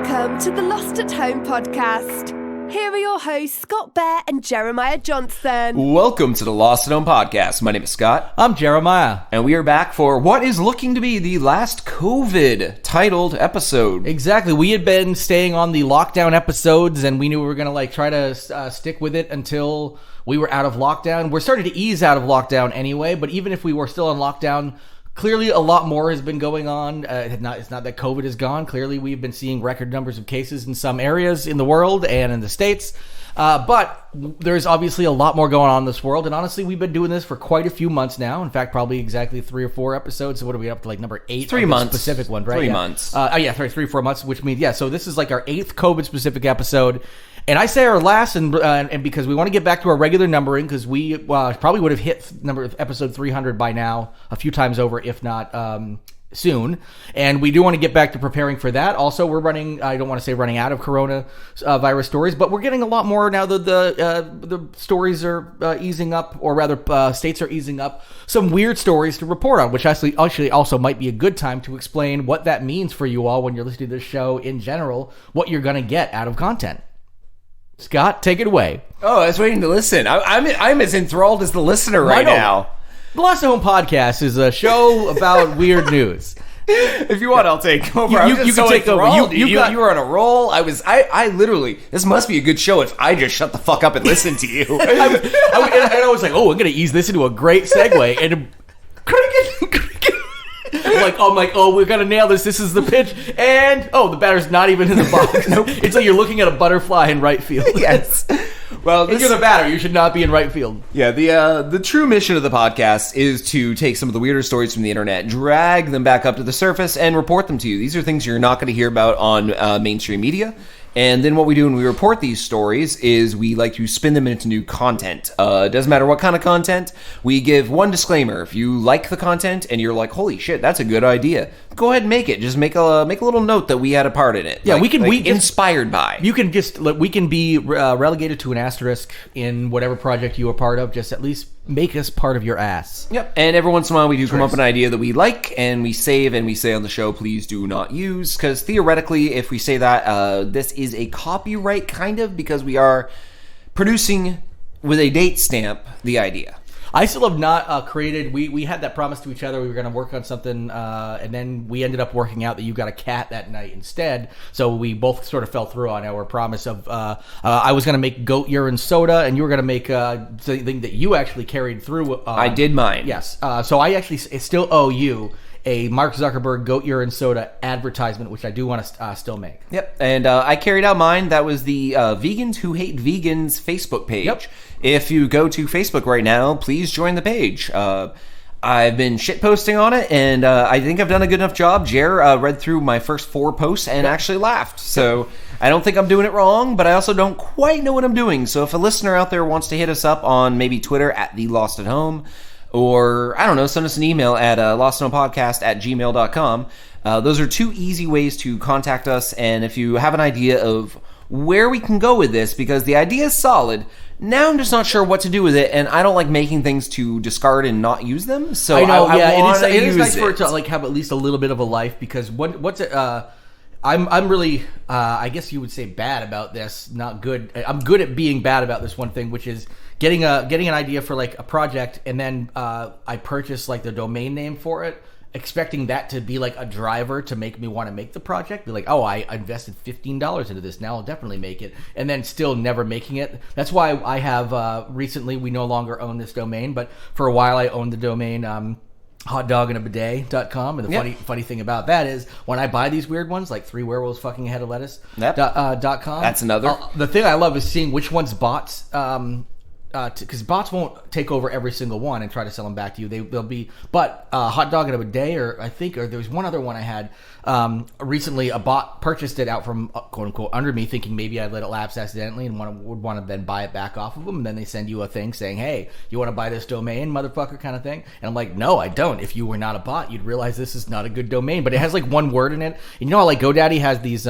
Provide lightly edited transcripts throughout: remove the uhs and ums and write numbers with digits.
Welcome to the Lost at Home podcast. Here are your hosts, Scott Bear and Jeremiah Johnson. Welcome to the Lost at Home podcast. My name is Scott. I'm Jeremiah. And we are back for what is looking to be the last COVID-titled episode. Exactly. We had been staying on the lockdown episodes, and we knew we were going to try to stick with it until we were out of lockdown. We're starting to ease out of lockdown anyway, but even if we were still on lockdown, clearly a lot more has been going on. It's not that COVID is gone. Clearly, we've been seeing record numbers of cases in some areas in the world and in the States. But there's obviously a lot more going on in this world. And honestly, we've been doing this for quite a few months now. In fact, probably exactly 3 or 4 episodes. So what are we up to, number 8? 3 months. Specific one, right? 3 months. 3 or 4 months, which means, so this is our 8th COVID-specific episode. And I say our last, and because we want to get back to our regular numbering, because we probably would have hit episode 300 by now, a few times over, if not soon. And we do want to get back to preparing for that. Also, we're running, I don't want to say running out of corona virus stories, but we're getting a lot more now that the stories are easing up, or rather states are easing up, some weird stories to report on, which actually also might be a good time to explain what that means for you all when you're listening to this show in general, what you're going to get out of content. Scott, take it away. Oh, I was waiting to listen. I'm as enthralled as the listener right now. The Lost at Home podcast is a show about weird news. If you want, I'll take over. You can take over. You were on a roll. I literally, this must be a good show if I just shut the fuck up and listen to you. I was like, I'm going to ease this into a great segue. And I'm like, we're going to nail this. This is the pitch. And, the batter's not even in the box. Nope. It's like you're looking at a butterfly in right field. Yes. Well, if you're the batter, you should not be in right field. Yeah, the true mission of the podcast is to take some of the weirder stories from the internet, drag them back up to the surface, and report them to you. These are things you're not going to hear about on mainstream media. And then what we do when we report these stories is we like to spin them into new content. It doesn't matter what kind of content. We give one disclaimer. If you like the content and you're like, holy shit, that's a good idea, go ahead and make it. Just make a little note that we had a part in it. Yeah, we can inspired by. You can we can be relegated to an asterisk in whatever project you are part of. Just at least make us part of your ass. Yep. And every once in a while we do come up with an idea that we like and we save and we say on the show, please do not use. Because theoretically, if we say that, this is a copyright kind of, because we are producing with a date stamp the idea. I still have not created. We had that promise to each other. We were going to work on something, and then we ended up working out that you got a cat that night instead. So we both sort of fell through on our promise of. I was going to make goat urine soda, and you were going to make something that you actually carried through. I did mine. Yes. So I actually still owe you a Mark Zuckerberg goat urine soda advertisement, which I do want to still make. Yep. And I carried out mine. That was the Vegans Who Hate Vegans Facebook page. Yep. If you go to Facebook right now, please join the page. I've been shitposting on it, and I think I've done a good enough job. Jer read through my first 4 posts and actually laughed. So I don't think I'm doing it wrong, but I also don't quite know what I'm doing. So if a listener out there wants to hit us up on maybe Twitter at The Lost at Home, or, I don't know, send us an email at lostatohomepodcast@gmail.com. Those are 2 easy ways to contact us, and if you have an idea of where we can go with this, because the idea is solid, now I'm just not sure what to do with it, and I don't like making things to discard and not use them, so I know, it is nice for it to have at least a little bit of a life, because what's it... I'm really, I guess you would say bad about this, not good. I'm good at being bad about this one thing, which is getting an idea for a project, and then I purchase the domain name for it, expecting that to be a driver to make me want to make the project. Be like, I invested $15 into this, now I'll definitely make it, and then still never making it. That's why I have recently, we no longer own this domain, but for a while I owned the domain hotdoginabidet.com, and the funny thing about that is when I buy these weird ones, like 3 werewolves fucking a head of lettuce .com. That's another. The thing I love is seeing which one's bots, because bots won't take over every single one and try to sell them back to you. They'll be, but hot dog in a day, or there was one other one I had recently. A bot purchased it out from quote unquote under me, thinking maybe I let it lapse accidentally and would want to then buy it back off of them. And then they send you a thing saying, "Hey, you want to buy this domain, motherfucker," kind of thing. And I'm like, "No, I don't. If you were not a bot, you'd realize this is not a good domain." But it has 1 word in it. And you know how GoDaddy has these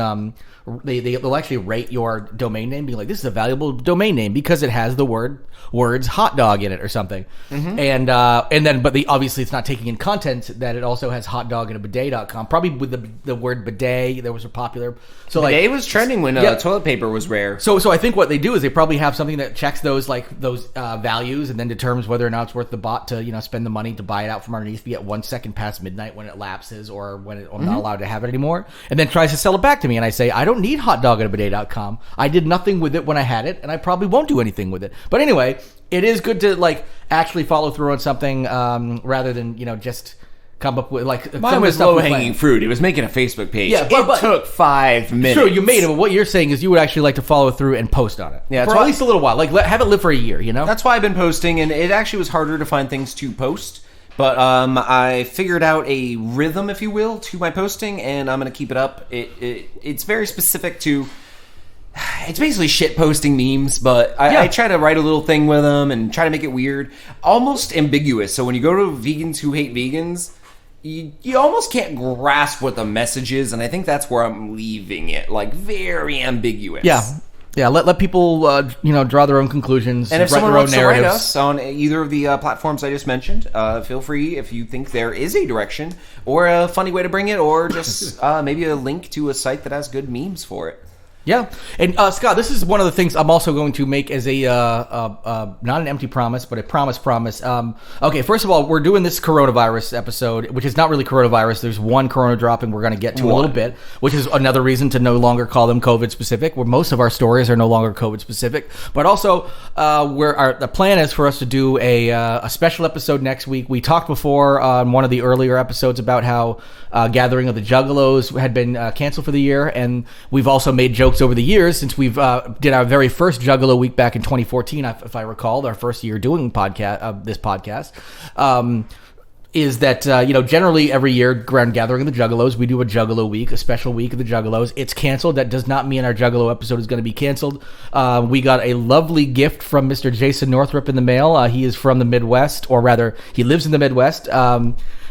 they'll actually rate your domain name, being like, this is a valuable domain name because it has the word words hot dog in it or something. And then obviously it's not taking in content that it also has hot dog and a bidet.com. Probably with the word bidet that was popular. So bidet was trending when toilet paper was rare. So I think what they do is they probably have something that checks those values and then determines whether or not it's worth the bot to spend the money to buy it out from underneath if you get 1 second past midnight when it lapses or when I'm not allowed to have it anymore, and then tries to sell it back to me. And I say, I don't need hot dog at a bidet.com. I did nothing with it when I had it, and I probably won't do anything with it. But anyway, it is good to actually follow through on something rather than just come up with mine was low hanging fruit. It was making a Facebook page. Yeah, but it took 5 minutes. Sure, you made it, but what you're saying is you would actually like to follow through and post on it. Yeah, for at least a little while. Have it live for a year. That's why I've been posting, and it actually was harder to find things to post. But I figured out a rhythm, if you will, to my posting, and I'm going to keep it up. It's very specific to... It's basically shit posting memes, but I try to write a little thing with them and try to make it weird. Almost ambiguous. So when you go to Vegans Who Hate Vegans, you almost can't grasp what the message is, and I think that's where I'm leaving it. Very ambiguous. Yeah, let people draw their own conclusions. And if write someone their own wants to write narratives us on either of the platforms I just mentioned, feel free if you think there is a direction or a funny way to bring it, or just maybe a link to a site that has good memes for it. Yeah, and Scott, this is one of the things I'm also going to make as a not an empty promise, but a promise. Okay, first of all, we're doing this coronavirus episode, which is not really coronavirus. There's one corona dropping we're going to get to a little bit, which is another reason to no longer call them COVID specific. Where most of our stories are no longer COVID specific, but also the plan is for us to do a special episode next week. We talked before on one of the earlier episodes about how Gathering of the Juggalos had been canceled for the year, and we've also made jokes over the years since we've did our very first Juggalo week back in 2014, if I recall, our first year doing this podcast. Is that generally every year around Gathering of the Juggalos, we do a Juggalo week, a special week of the Juggalos. It's canceled. That does not mean our Juggalo episode is going to be canceled. We got a lovely gift from Mr. Jason Northrup in the mail. He is from the Midwest, or rather, he lives in the Midwest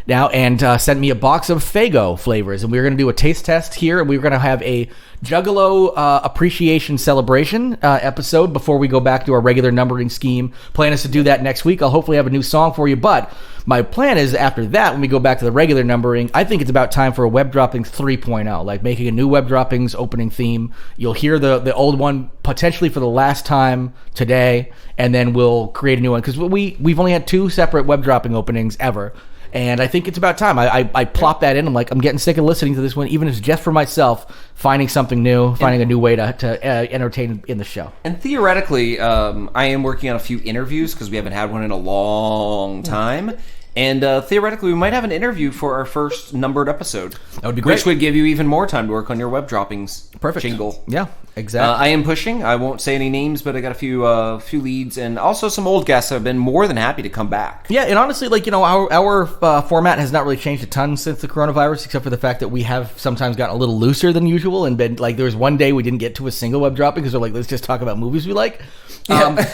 now, and sent me a box of Faygo flavors, and we're going to do a taste test here, and we're going to have a Juggalo appreciation celebration episode before we go back to our regular numbering scheme. Plan is to do that next week. I'll hopefully have a new song for you, but my plan is after that, when we go back to the regular numbering, I think it's about time for a Web Droppings 3.0, like making a new Web Droppings opening theme. You'll hear the old one potentially for the last time today, and then we'll create a new one, because we've only had 2 separate Web Dropping openings ever. And I think it's about time. I plop that in. I'm like, I'm getting sick of listening to this one, even if it's just for myself, finding something new, finding a new way to entertain in the show. And theoretically, I am working on a few interviews because we haven't had one in a long time. And theoretically, we might have an interview for our first numbered episode. That would be great. Which would give you even more time to work on your Web Droppings jingle. Yeah, exactly. I am pushing. I won't say any names, but I got a few leads, and also some old guests have been more than happy to come back. Yeah, and honestly, our format has not really changed a ton since the coronavirus, except for the fact that we have sometimes gotten a little looser than usual, and been there was one day we didn't get to a single Web Dropping because we're like, let's just talk about movies we like.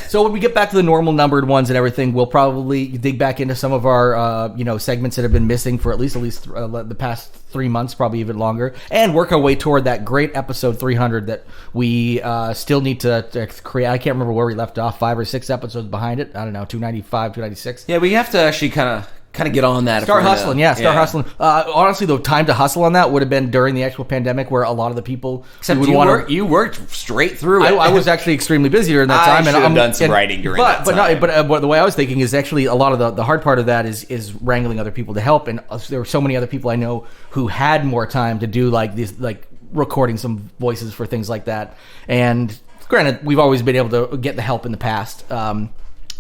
So when we get back to the normal numbered ones and everything, we'll probably dig back into some of our segments that have been missing for at least the past 3 months, probably even longer, and work our way toward that great episode 300 that we still need to create. I can't remember where we left off, 5 or 6 episodes behind it. I don't know, 295, 296. Yeah, we have to actually kind of get on that. Start hustling. Honestly, the time to hustle on that would have been during the actual pandemic, where a lot of the people... Except you worked straight through it. I was actually extremely busy during that time. I should have done some writing during that time. But the way I was thinking is actually a lot of the hard part of that is wrangling other people to help. And there were so many other people I know who had more time to do recording some voices for things like that. And granted, we've always been able to get the help in the past.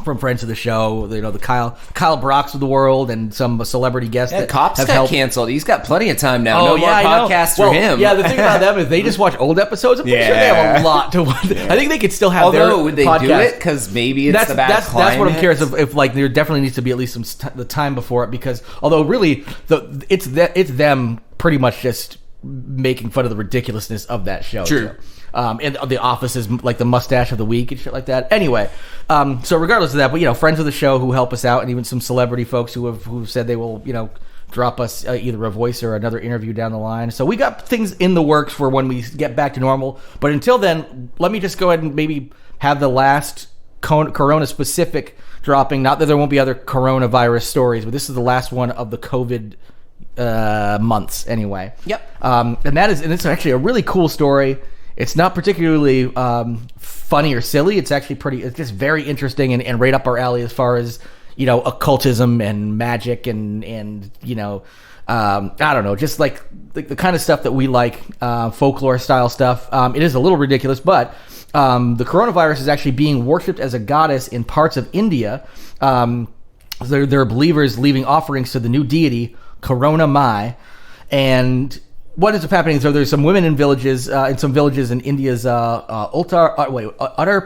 From friends of the show, the Kyle Brocks of the world, and some celebrity guests. Yeah, that Cops have got helped. Canceled. He's got plenty of time now. No more podcasts for him. Yeah, the thing about them is they just watch old episodes. I'm pretty sure they have a lot to watch. Yeah. I think they could still have their would they podcast. Do it? Because maybe it's that's what I'm curious if there definitely needs to be at least the time before it, because although really it's them pretty much just making fun of the ridiculousn's of that show. True. And the Office is like the mustache of the week and shit like that. Anyway, so regardless of that, but friends of the show who help us out, and even some celebrity folks who said they will drop us either a voice or another interview down the line. So we got things in the works for when we get back to normal. But until then, let me just go ahead and maybe have the last corona-specific dropping. Not that there won't be other coronavirus stories, but this is the last one of the COVID months anyway. Yep. And it's actually a really cool story. It's not particularly funny or silly. It's actually it's just very interesting and right up our alley as far as, occultism and magic and I don't know, just like the kind of stuff that we like, folklore style stuff. It is a little ridiculous, but the coronavirus is actually being worshipped as a goddess in parts of India. There are believers leaving offerings to the new deity, Corona Mai, and what ends up happening is there's some women in some villages in India's Uttar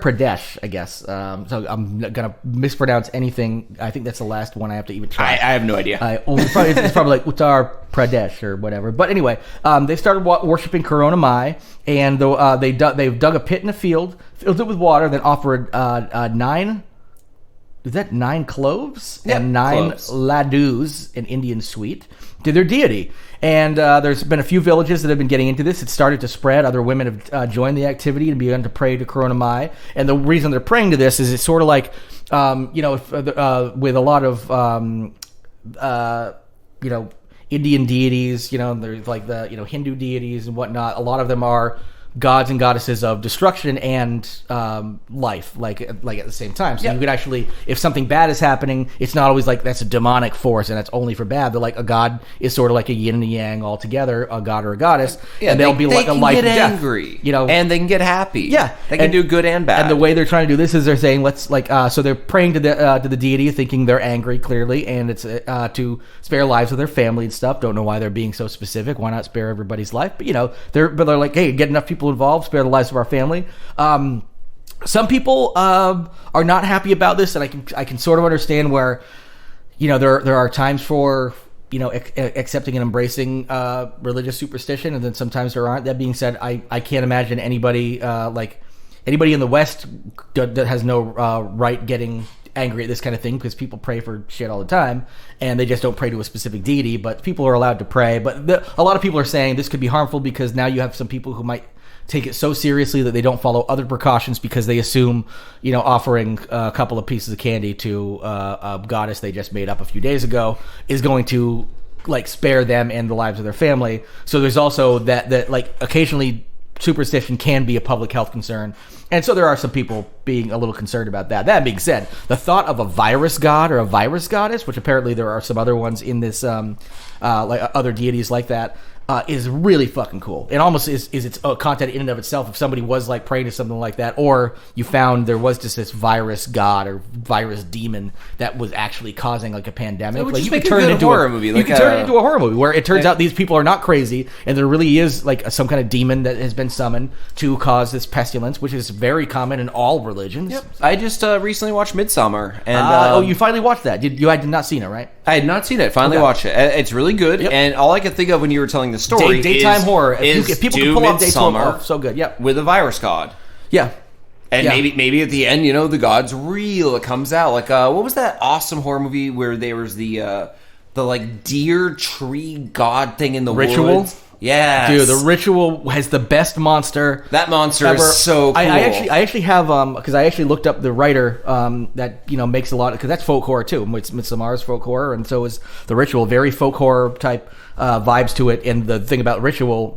Pradesh, I guess. So I'm not gonna mispronounce anything. I think that's the last one I have to even try. I have no idea. It's probably like Uttar Pradesh or whatever. But anyway, they started worshiping Corona Mai, and they've dug a pit in a field, filled it with water, then offered 9 cloves? Yep, and 9 cloves. laddus, an Indian sweet, to their deity. And there's been a few villages that have been getting into this. It started to spread. Other women have joined the activity and begun to pray to Corona Mai. And the reason they're praying to this is it's sort of like, with a lot of, Indian deities, there's like the, Hindu deities and whatnot. A lot of them are gods and goddesses of destruction and life, like at the same time. So you could actually, if something bad is happening, it's not always like that's a demonic force and that's only for bad. They're like a god is sort of like a yin and a yang all together, a god or a goddess, and they'll be like a life and death. Angry, and they can get happy. Yeah, they can do good and bad. And the way they're trying to do this is they're saying so they're praying to the deity, thinking they're angry clearly, and it's to spare lives of their family and stuff. Don't know why they're being so specific. Why not spare everybody's life? But they're like, hey, get enough people involved, spare the lives of our family. Some people are not happy about this, and I can sort of understand where there are times for accepting and embracing religious superstition, and then sometimes there aren't. That being said, I can't imagine anybody anybody in the West that has no right getting angry at this kind of thing, because people pray for shit all the time and they just don't pray to a specific deity. But people are allowed to pray. But a lot of people are saying this could be harmful because now you have some people who might take it so seriously that they don't follow other precautions because they assume, offering a couple of pieces of candy to a goddess they just made up a few days ago is going to spare them and the lives of their family. So there's also that occasionally superstition can be a public health concern. And so there are some people being a little concerned about that. That being said, the thought of a virus god or a virus goddess, which apparently there are some other ones in this, other deities like that, is really fucking cool. It almost is its content in and of itself. If somebody was praying to something like that, or you found there was just this virus god or virus demon that was actually causing a pandemic, you could turn it into a horror movie. You could turn it into a horror movie where it turns out these people are not crazy, and there really is some kind of demon that has been summoned to cause this pestilence, which is very common in all religions. Yep. I just recently watched Midsommar, and you finally watched that? You had not seen it, right? I had not seen it. Finally watched it. It's really good, and all I could think of when you were telling the story daytime horror. If people can pull off daytime horror, so good. Yep. With a virus god. Yeah. And maybe at the end, the god's real. It comes out what was that awesome horror movie where there was the deer tree god thing in the Ritual? woods? Yeah, dude, the Ritual has the best monster. That monster ever. Is so cool. I actually have because I actually looked up the writer that makes a lot because that's folk horror too. Midsommar's folk horror, and so is the Ritual. Very folk horror type vibes to it. And the thing about the Ritual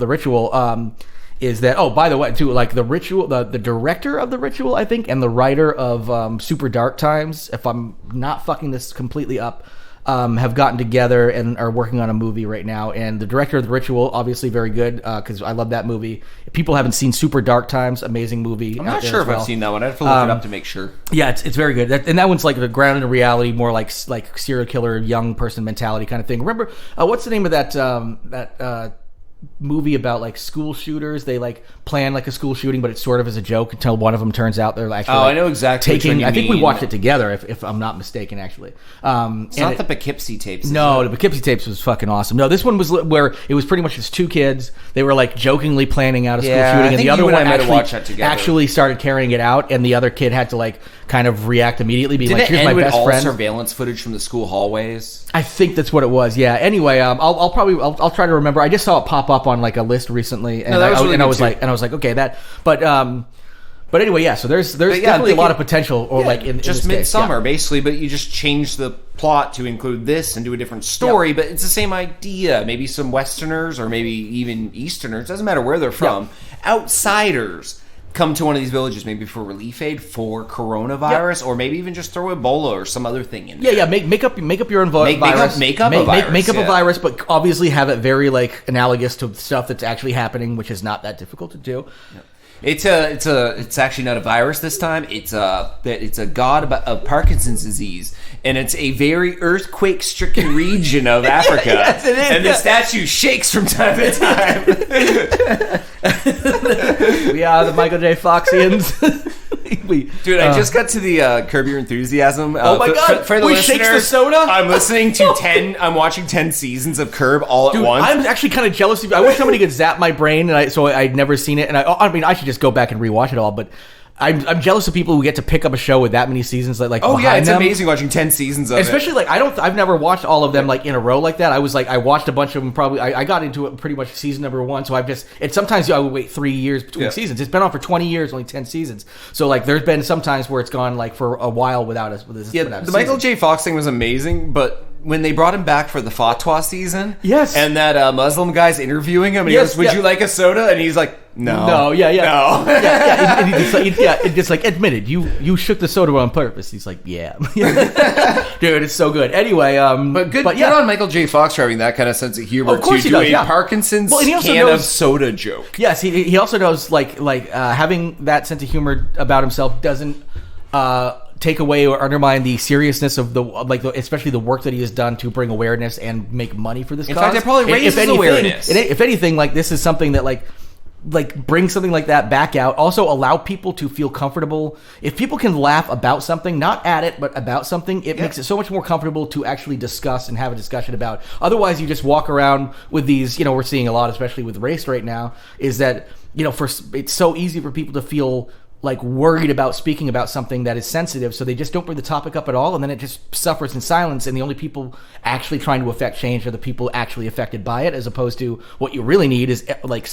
is that by the way too, the Ritual, the director of the Ritual, I think, and the writer of Super Dark Times, if I'm not fucking this completely up, have gotten together and are working on a movie right now. And the director of The Ritual, obviously very good, because I love that movie. If people haven't seen Super Dark Times, amazing movie. I'm not sure if I've seen that one. I have to look it up to make sure. Yeah, it's very good. And that one's the grounded in reality, more like serial killer, young person mentality kind of thing. Remember, what's the name of that movie about school shooters? They plan a school shooting, but it's sort of as a joke until one of them turns out they're actually I know exactly taking. I think we watched it together, if I'm not mistaken, actually. It's not the Poughkeepsie tapes. No, the Poughkeepsie tapes was fucking awesome. No, this one was where it was pretty much just two kids. They were jokingly planning out a school shooting, and the other one actually started carrying it out, and the other kid had to kind of react immediately, be here's my best friend. Surveillance footage from the school hallways. I think that's what it was. Yeah. Anyway, I'll try to remember. I just saw it pop up on a list recently, and I was like, okay, that. But But anyway, yeah. So there's definitely a lot of potential, or like in just this case, Midsummer, basically. But you just change the plot to include this and do a different story. But it's the same idea. Maybe some Westerners or maybe even Easterners. Doesn't matter where they're from. Outsiders come to one of these villages, maybe for relief aid for coronavirus, or maybe even just throw Ebola or some other thing in there. Yeah. Make up your own virus. Make up a virus, but obviously have it very like analogous to stuff that's actually happening, which is not that difficult to do. Yeah. It's actually not a virus this time. It's a god of Parkinson's disease, and it's a very earthquake-stricken region of Africa. Yes, it is. And the statue shakes from time to time. We are the Michael J. Foxians. Dude, I just got to the Curb Your Enthusiasm. Oh my god! For the listeners, shakes the soda. I'm listening to 10. I'm watching 10 seasons of Curb all at once. I'm actually kind of jealous of you. I wish somebody could zap my brain, and so I'd never seen it. And I mean, I should just go back and rewatch it all, but. I'm jealous of people who get to pick up a show with that many seasons. Like oh yeah, it's them. Amazing watching 10 seasons of Especially it. like I've never watched all of them like in a row like that. I watched a bunch of them. Probably I got into it pretty much season number 1. So sometimes I would wait 3 years between seasons. It's been on for 20 years, only 10 seasons. So like there's been some times where it's gone like for a while without us. The Michael J. Fox thing was amazing, but. When they brought him back for the Fatwa season, yes, and that Muslim guy's interviewing him, and he goes, "Would you like a soda?" And he's like, "No, no, no." And it's like admitted, you shook the soda on purpose. He's like, "Yeah, dude, it's so good." Anyway, but good on Michael J. Fox for having that kind of sense of humor of course to he does, a Parkinson's can of soda joke. Yes, he also knows like having that sense of humor about himself doesn't. Take away or undermine the seriousness of especially the work that he has done to bring awareness and make money for this cause. In fact, it probably raises awareness. If anything, like this is something that like bring something like that back out. Also allow people to feel comfortable. If people can laugh about something, not at it, but about something, it makes it so much more comfortable to actually discuss and have a discussion about. Otherwise, you just walk around with these, we're seeing a lot, especially with race right now, is that, it's so easy for people to feel like worried about speaking about something that is sensitive, so they just don't bring the topic up at all, and then it just suffers in silence, and the only people actually trying to affect change are the people actually affected by it, as opposed to what you really need is like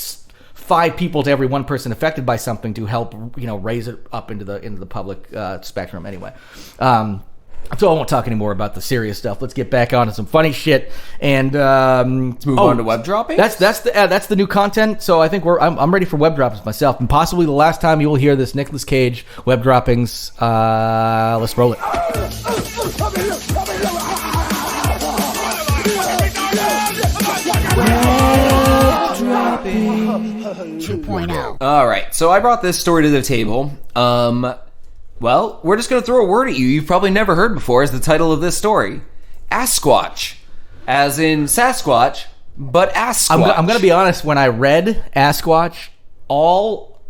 5 people to every 1 person affected by something to help, raise it up into the public spectrum anyway. So I won't talk anymore about the serious stuff. Let's get back on to some funny shit, and let's move on to web dropping. That's the new content. So I think I'm ready for web droppings myself, and possibly the last time you will hear this Nicolas Cage web droppings. Let's roll it. Web dropping 2.0. All right, so I brought this story to the table. Well, we're just going to throw a word at you you've probably never heard before as the title of this story. Assquatch. As in Sasquatch, but Assquatch. I'm going to be honest. When I read Assquatch, all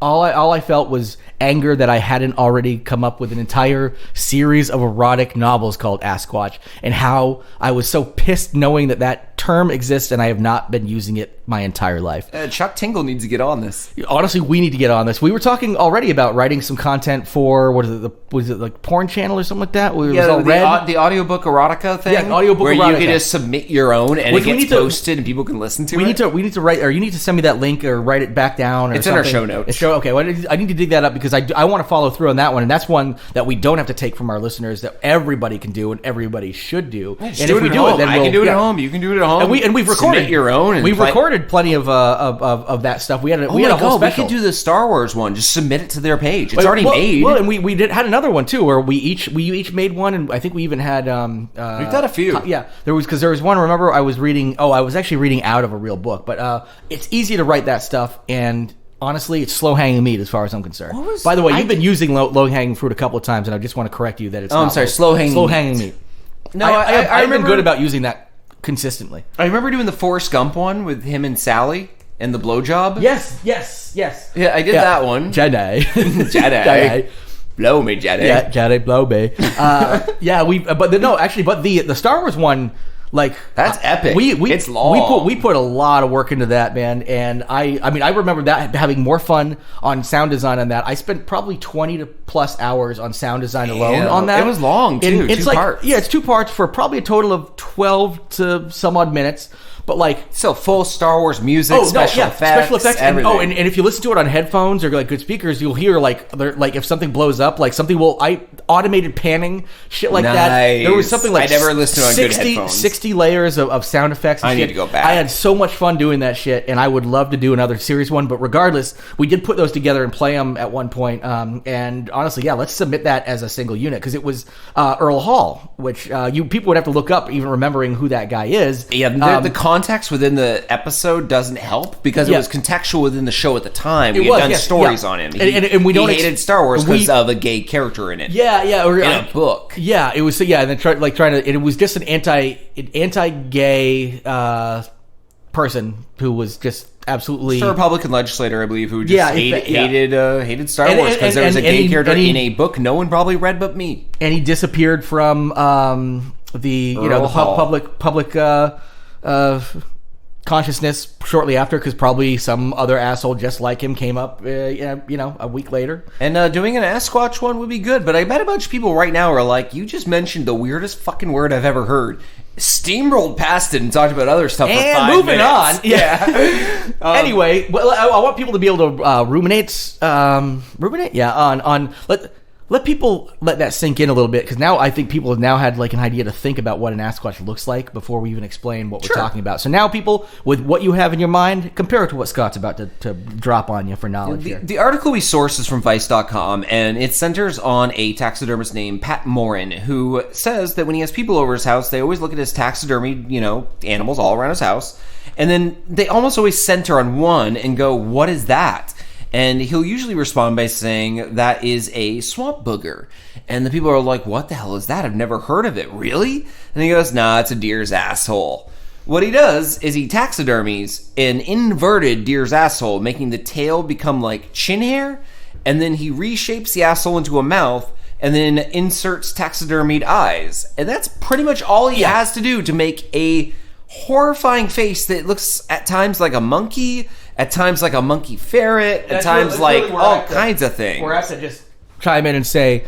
I felt was anger that I hadn't already come up with an entire series of erotic novels called Assquatch, and how I was so pissed knowing that term exists and I have not been using it my entire life. Chuck Tingle needs to get on this. Honestly, we need to get on this. We were talking already about writing some content for, was it like porn channel or something like that? The audiobook erotica thing? Yeah, audiobook where erotica. you can just submit your own and it gets posted and people can listen to it. We need to write, or you need to send me that link or write it back down. Or it's something. in our show notes. Okay, well, I need to dig that up because I want to follow through on that one, and that's one that we don't have to take from our listeners, that everybody can do and everybody should do. And if we do it, then I can do it at home. You can do it at home. And we've recorded submit your own. And we've recorded plenty of that stuff. We had a whole special. We could do the Star Wars one. Just submit it to their page. It's already made. Well, and we had another one too, where we each made one, and I think we even had we've done a few. There was one. Remember, I was actually reading out of a real book, but it's easy to write that stuff, and honestly, it's slow-hanging meat as far as I'm concerned. By the way, you've been using low-hanging fruit a couple of times, and I just want to correct you that it's not slow-hanging meat. No, I've been good about using that consistently. I remember doing the Forrest Gump one with him and Sally and the blowjob. Yes. Yeah, I did that one. Jedi. Blow me, Jedi. Yeah, Jedi, blow me. But the Star Wars one, like, that's epic. It's long. We put a lot of work into that, man. And I remember that having more fun on sound design on that. I spent probably 20 to plus hours on sound design alone on that. It was long too. It's 2 parts. Yeah, it's 2 parts for probably a total of 12 to some odd minutes. but like So full Star Wars music, special effects, and everything. and if you listen to it on headphones or like good speakers, you'll hear like if something blows up, like something will automated panning, shit like that. There was something like I never listened on good headphones. 60 layers of sound effects. And I shit. need to go back. I had so much fun doing that shit, and I would love to do another series one. But regardless, we did put those together and play them at one point. And honestly, yeah, let's submit that as a single unit because it was Earl Hall, which people would have to look up, even remembering who that guy is. Yeah, the context within the episode doesn't help because it was contextual within the show at the time. We had done stories on him. And we don't hated Star Wars because of a gay character in it. Yeah, or in a book. Yeah, it was. Yeah, and then trying to. It was just an anti-gay person who was just absolutely It's a Republican legislator, I believe, who just hated Star Wars because there was a gay character in a book no one probably read but me. And he disappeared from the public consciousness shortly after because probably some other asshole just like him came up a week later. And doing an Assquatch one would be good, but I bet a bunch of people right now are like, you just mentioned the weirdest fucking word I've ever heard. Steamrolled past it and talked about other stuff for 5 minutes. Moving on. Yeah. Anyway, well, I want people to be able to ruminate. Yeah. On let people let that sink in a little bit because now I think people have now had like an idea to think about what an Assquatch looks like before we even explain what we're talking about. So now people, with what you have in your mind, compare it to what Scott's about to drop on you for knowledge here. The article we sourced is from Vice.com, and it centers on a taxidermist named Pat Morin, who says that when he has people over his house, they always look at his taxidermy, animals all around his house, and then they almost always center on one and go, "What is that?" And he'll usually respond by saying, that is a swamp booger. And the people are like, what the hell is that? I've never heard of it. Really? And he goes, nah, it's a deer's asshole. What he does is he taxidermies an inverted deer's asshole, making the tail become like chin hair. And then he reshapes the asshole into a mouth and then inserts taxidermied eyes. And that's pretty much all he has to do to make a horrifying face that looks at times like a monkey, at times like a monkey ferret, at times like all kinds of things. We're asked to just chime in and say,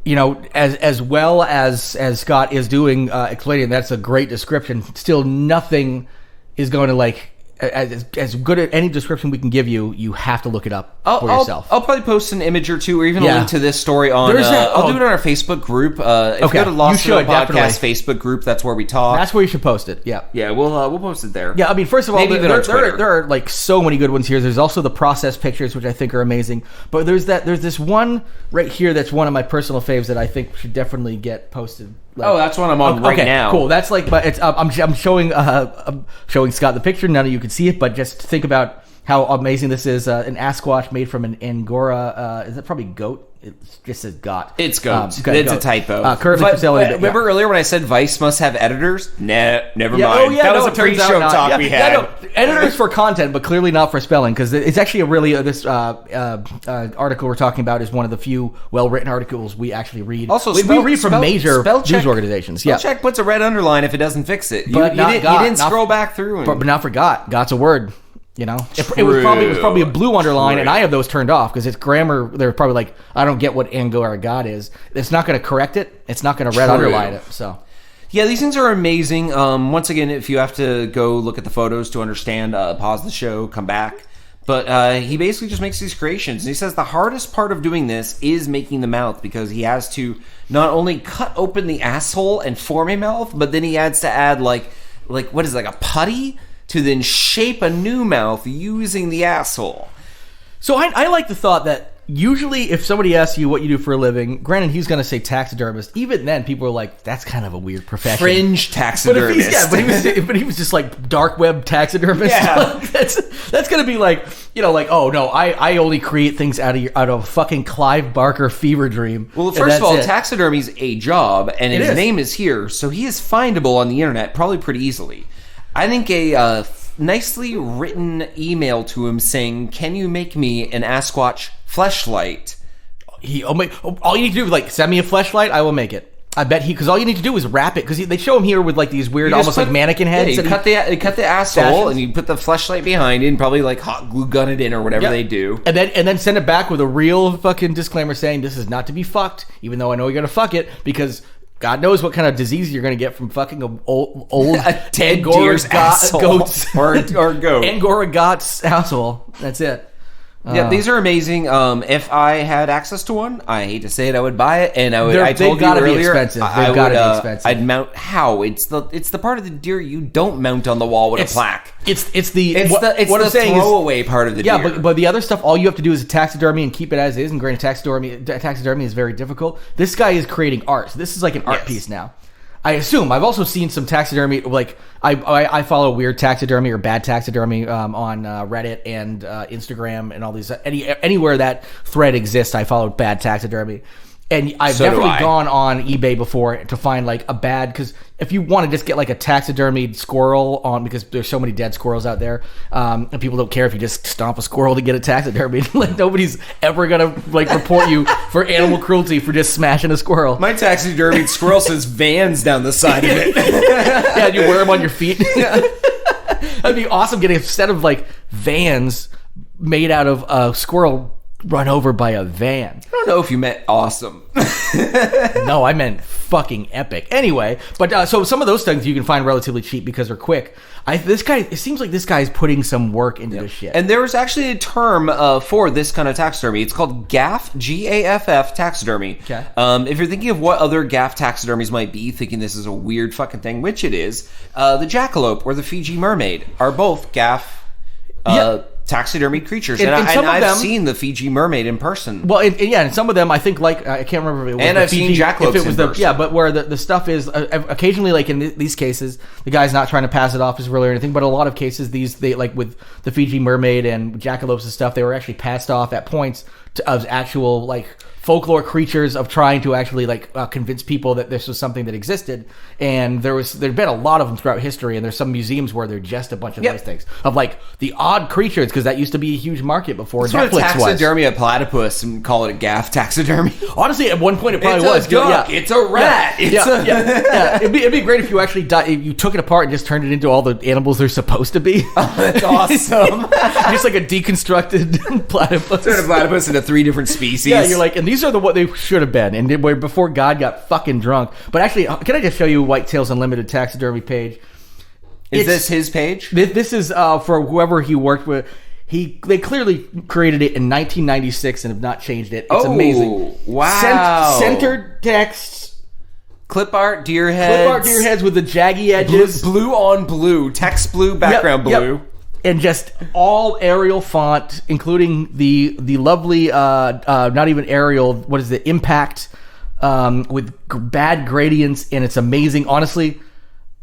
as well as Scott is doing explaining, that's a great description. Still, nothing is going to as good at any description we can give you. You have to look it up for yourself. I'll probably post an image or two, or even a link to this story on. I'll do it on our Facebook group. If you go to Lost in the Podcast Facebook group, that's where we talk. That's where you should post it. Yeah, we'll post it there. Yeah, I mean, first of all, there are like so many good ones here. There's also the process pictures, which I think are amazing. But there's this one right here that's one of my personal faves that I think should definitely get posted. That's one I'm on right now. Cool. That's but it's I'm showing Scott the picture. None of you can see it, but just think about how amazing this is. An Assquatch made from an Angora. Is that probably goat? It just says got. It's goat. It's a typo. Currently remember earlier when I said Vice must have editors? Nah, never mind. That was a pre-show talk we had. Editors for content, but clearly not for spelling, because it's actually a really this article we're talking about is one of the few well-written articles we actually read. Also, we read from major news organizations. Spell check puts a red underline if it doesn't fix it. You didn't scroll back through. But not forgot. Got's a word. It was probably a blue underline, and I have those turned off because it's grammar. They're probably like, I don't get what Angora God is. It's not going to correct it. It's not going to red underline it. So, yeah, these things are amazing. Once again, if you have to go look at the photos to understand, pause the show, come back. But he basically just makes these creations, and he says the hardest part of doing this is making the mouth because he has to not only cut open the asshole and form a mouth, but then he adds to add like what is it, like a putty to then shape a new mouth using the asshole. So I like the thought that usually if somebody asks you what you do for a living, granted he's going to say taxidermist. Even then, people are like, "That's kind of a weird profession." Fringe taxidermist. But he was just like dark web taxidermist. Yeah. That's going to be like, oh no, I only create things out of a fucking Clive Barker fever dream. Well, first of all, taxidermy's a job, and his name is here, so he is findable on the internet probably pretty easily. I think a nicely written email to him saying, "Can you make me an Assquatch fleshlight?" All you need to do is send me a fleshlight. I will make it. I bet because all you need to do is wrap it because they show him here with these weird, almost like mannequin heads. Yeah, you cut the asshole and you put the fleshlight behind it and probably hot glue gun it in or whatever they do. And then send it back with a real fucking disclaimer saying this is not to be fucked, even though I know you're gonna fuck it because God knows what kind of disease you're going to get from fucking old a dead Angora deer's asshole. goats or goat. Angora Got's asshole. That's it. Yeah, these are amazing. If I had access to one, I hate to say it, I would buy it, and I would. I told you earlier, be expensive. They've got to be expensive. I'd mount how? It's the part of the deer you don't mount on the wall with a plaque. It's the throwaway part of the deer. Yeah, but the other stuff, all you have to do is a taxidermy and keep it as is. And granted, taxidermy is very difficult. This guy is creating art. So this is like an art piece now. I assume. I've also seen some taxidermy, like I follow weird taxidermy or bad taxidermy on Reddit and Instagram and all these anywhere that thread exists. I follow bad taxidermy, and I've definitely gone on eBay before to find like a bad, because if you want to just get like a taxidermied squirrel on, because there's so many dead squirrels out there, and people don't care if you just stomp a squirrel to get a taxidermy. Like nobody's ever gonna like report you for animal cruelty for just smashing a squirrel. My taxidermied squirrel says Vans down the side of it. Yeah, you wear them on your feet. That'd be awesome, getting a set of like Vans made out of a squirrel run over by a van. I don't know if you meant awesome. No, I meant fucking epic. Anyway, but so some of those things you can find relatively cheap because they're quick. It seems like this guy's putting some work into this shit. And there was actually a term for this kind of taxidermy. It's called gaff, G-A-F-F taxidermy. Okay. If you're thinking of what other gaff taxidermies might be, thinking this is a weird fucking thing, which it is, the jackalope or the Fiji mermaid are both gaff taxidermy creatures, and I've seen the Fiji mermaid in person. Well, and some of them I think, like I can't remember if it was and the I've Fiji, seen jackalopes in person. Yeah, but where the stuff is occasionally, like in these cases, the guy's not trying to pass it off as real or anything. But a lot of cases, they like with the Fiji mermaid and jackalopes and stuff, they were actually passed off at points as actual like folklore creatures of trying to actually like convince people that this was something that existed. And there've been a lot of them throughout history, and there's some museums where they're just a bunch of those things of like the odd creatures, because that used to be a huge market before Netflix was. Taxidermy a platypus and call it a gaff taxidermy. Honestly, at one point it probably was. It's a duck. Yeah. It's a rat. Yeah. It'd be great if you actually you took it apart and just turned it into all the animals they're supposed to be. Oh, that's awesome. Just like a deconstructed platypus. Turn a platypus into 3 different species. Yeah, you're like, and these are what they should have been, and before God got fucking drunk. But actually, can I just show you Whitetails Unlimited taxidermy page? Is this his page? This is for whoever he worked with. They clearly created it in 1996 and have not changed it. It's amazing. Wow. Centered text. Clip art deer heads. With the jaggy edges. Blue on blue. Text blue, background blue. Yep. And just all Arial font, including the lovely, not even Arial, what is it, Impact, with bad gradients, and it's amazing. Honestly,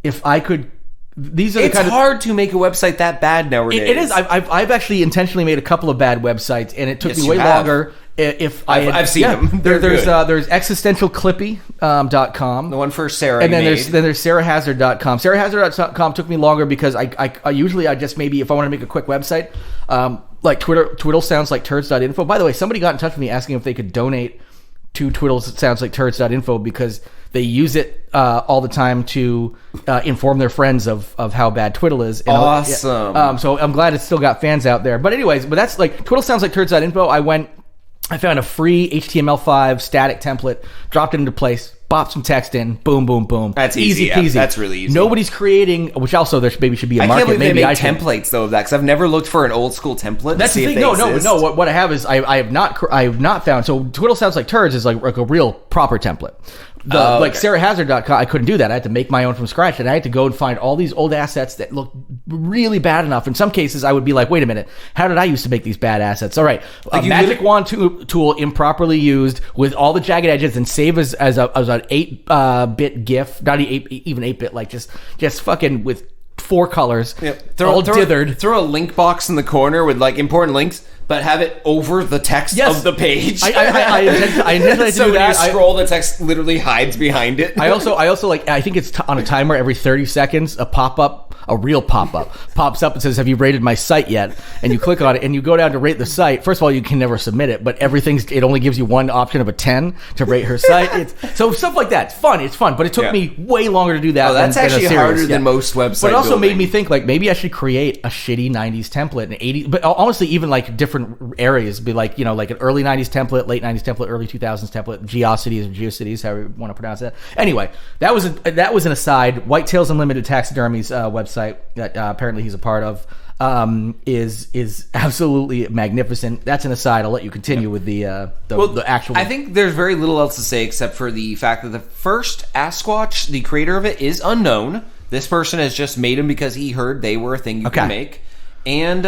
if I could, these are the kind of... It's hard to make a website that bad nowadays. It is. I've actually intentionally made a couple of bad websites, and it took me way longer. I've seen them. There's existentialclippy.com. The one for Sarah. And then there's sarahhazard.com. Sarahhazard.com took me longer because I usually just maybe if I want to make a quick website, like Twiddle sounds like turds.info. By the way, somebody got in touch with me asking if they could donate to Twiddle sounds like turds.info because they use it all the time to inform their friends of how bad Twiddle is. And awesome. So I'm glad it's still got fans out there. But anyways, that's like Twiddle sounds like turds.info. I found a free HTML5 static template, dropped it into place, bopped some text in, boom, boom, boom. That's easy peasy. That's really easy. Nobody's creing, which also there maybe should be a market. I can't believe maybe they make templates though of that because I've never looked for an old school template. That's the thing. No. What I have is I have not found. So Twiddle sounds like turds is like a real proper template. Like sarahhazard.com, I couldn't do that. I had to make my own from scratch, and I had to go and find all these old assets that look really bad enough. In some cases, I would be like, wait a minute, how did I used to make these bad assets? All right, a magic wand tool improperly used with all the jagged edges and save as an 8-bit GIF, not even 8-bit, like just fucking with 4 colors, all dithered. Throw a link box in the corner with like important links, but have it over the text of the page. I intend to so do that. So when you scroll, the text literally hides behind it. I also like, I think it's on a timer every 30 seconds, a real pop-up pops up and says, have you rated my site yet? And you click on it and you go down to rate the site. First of all, you can never submit it, but it only gives you one option of a 10 to rate her site. So stuff like that. It's fun, but it took me way longer to do that. That's actually harder than most websites. But it also made me think like maybe I should create a shitty 90s template and 80s, but honestly, even like different different areas. Be like, like an early 90s template, late 90s template, early 2000s template, Geocities or Geocities, however you want to pronounce that. Anyway, that was an aside. Whitetails Unlimited Taxidermy's website that apparently he's a part of is absolutely magnificent. That's an aside. I'll let you continue with the actual. I think there's very little else to say except for the fact that the first Assquatch, the creator of it, is unknown. This person has just made them because he heard they were a thing you can make. And,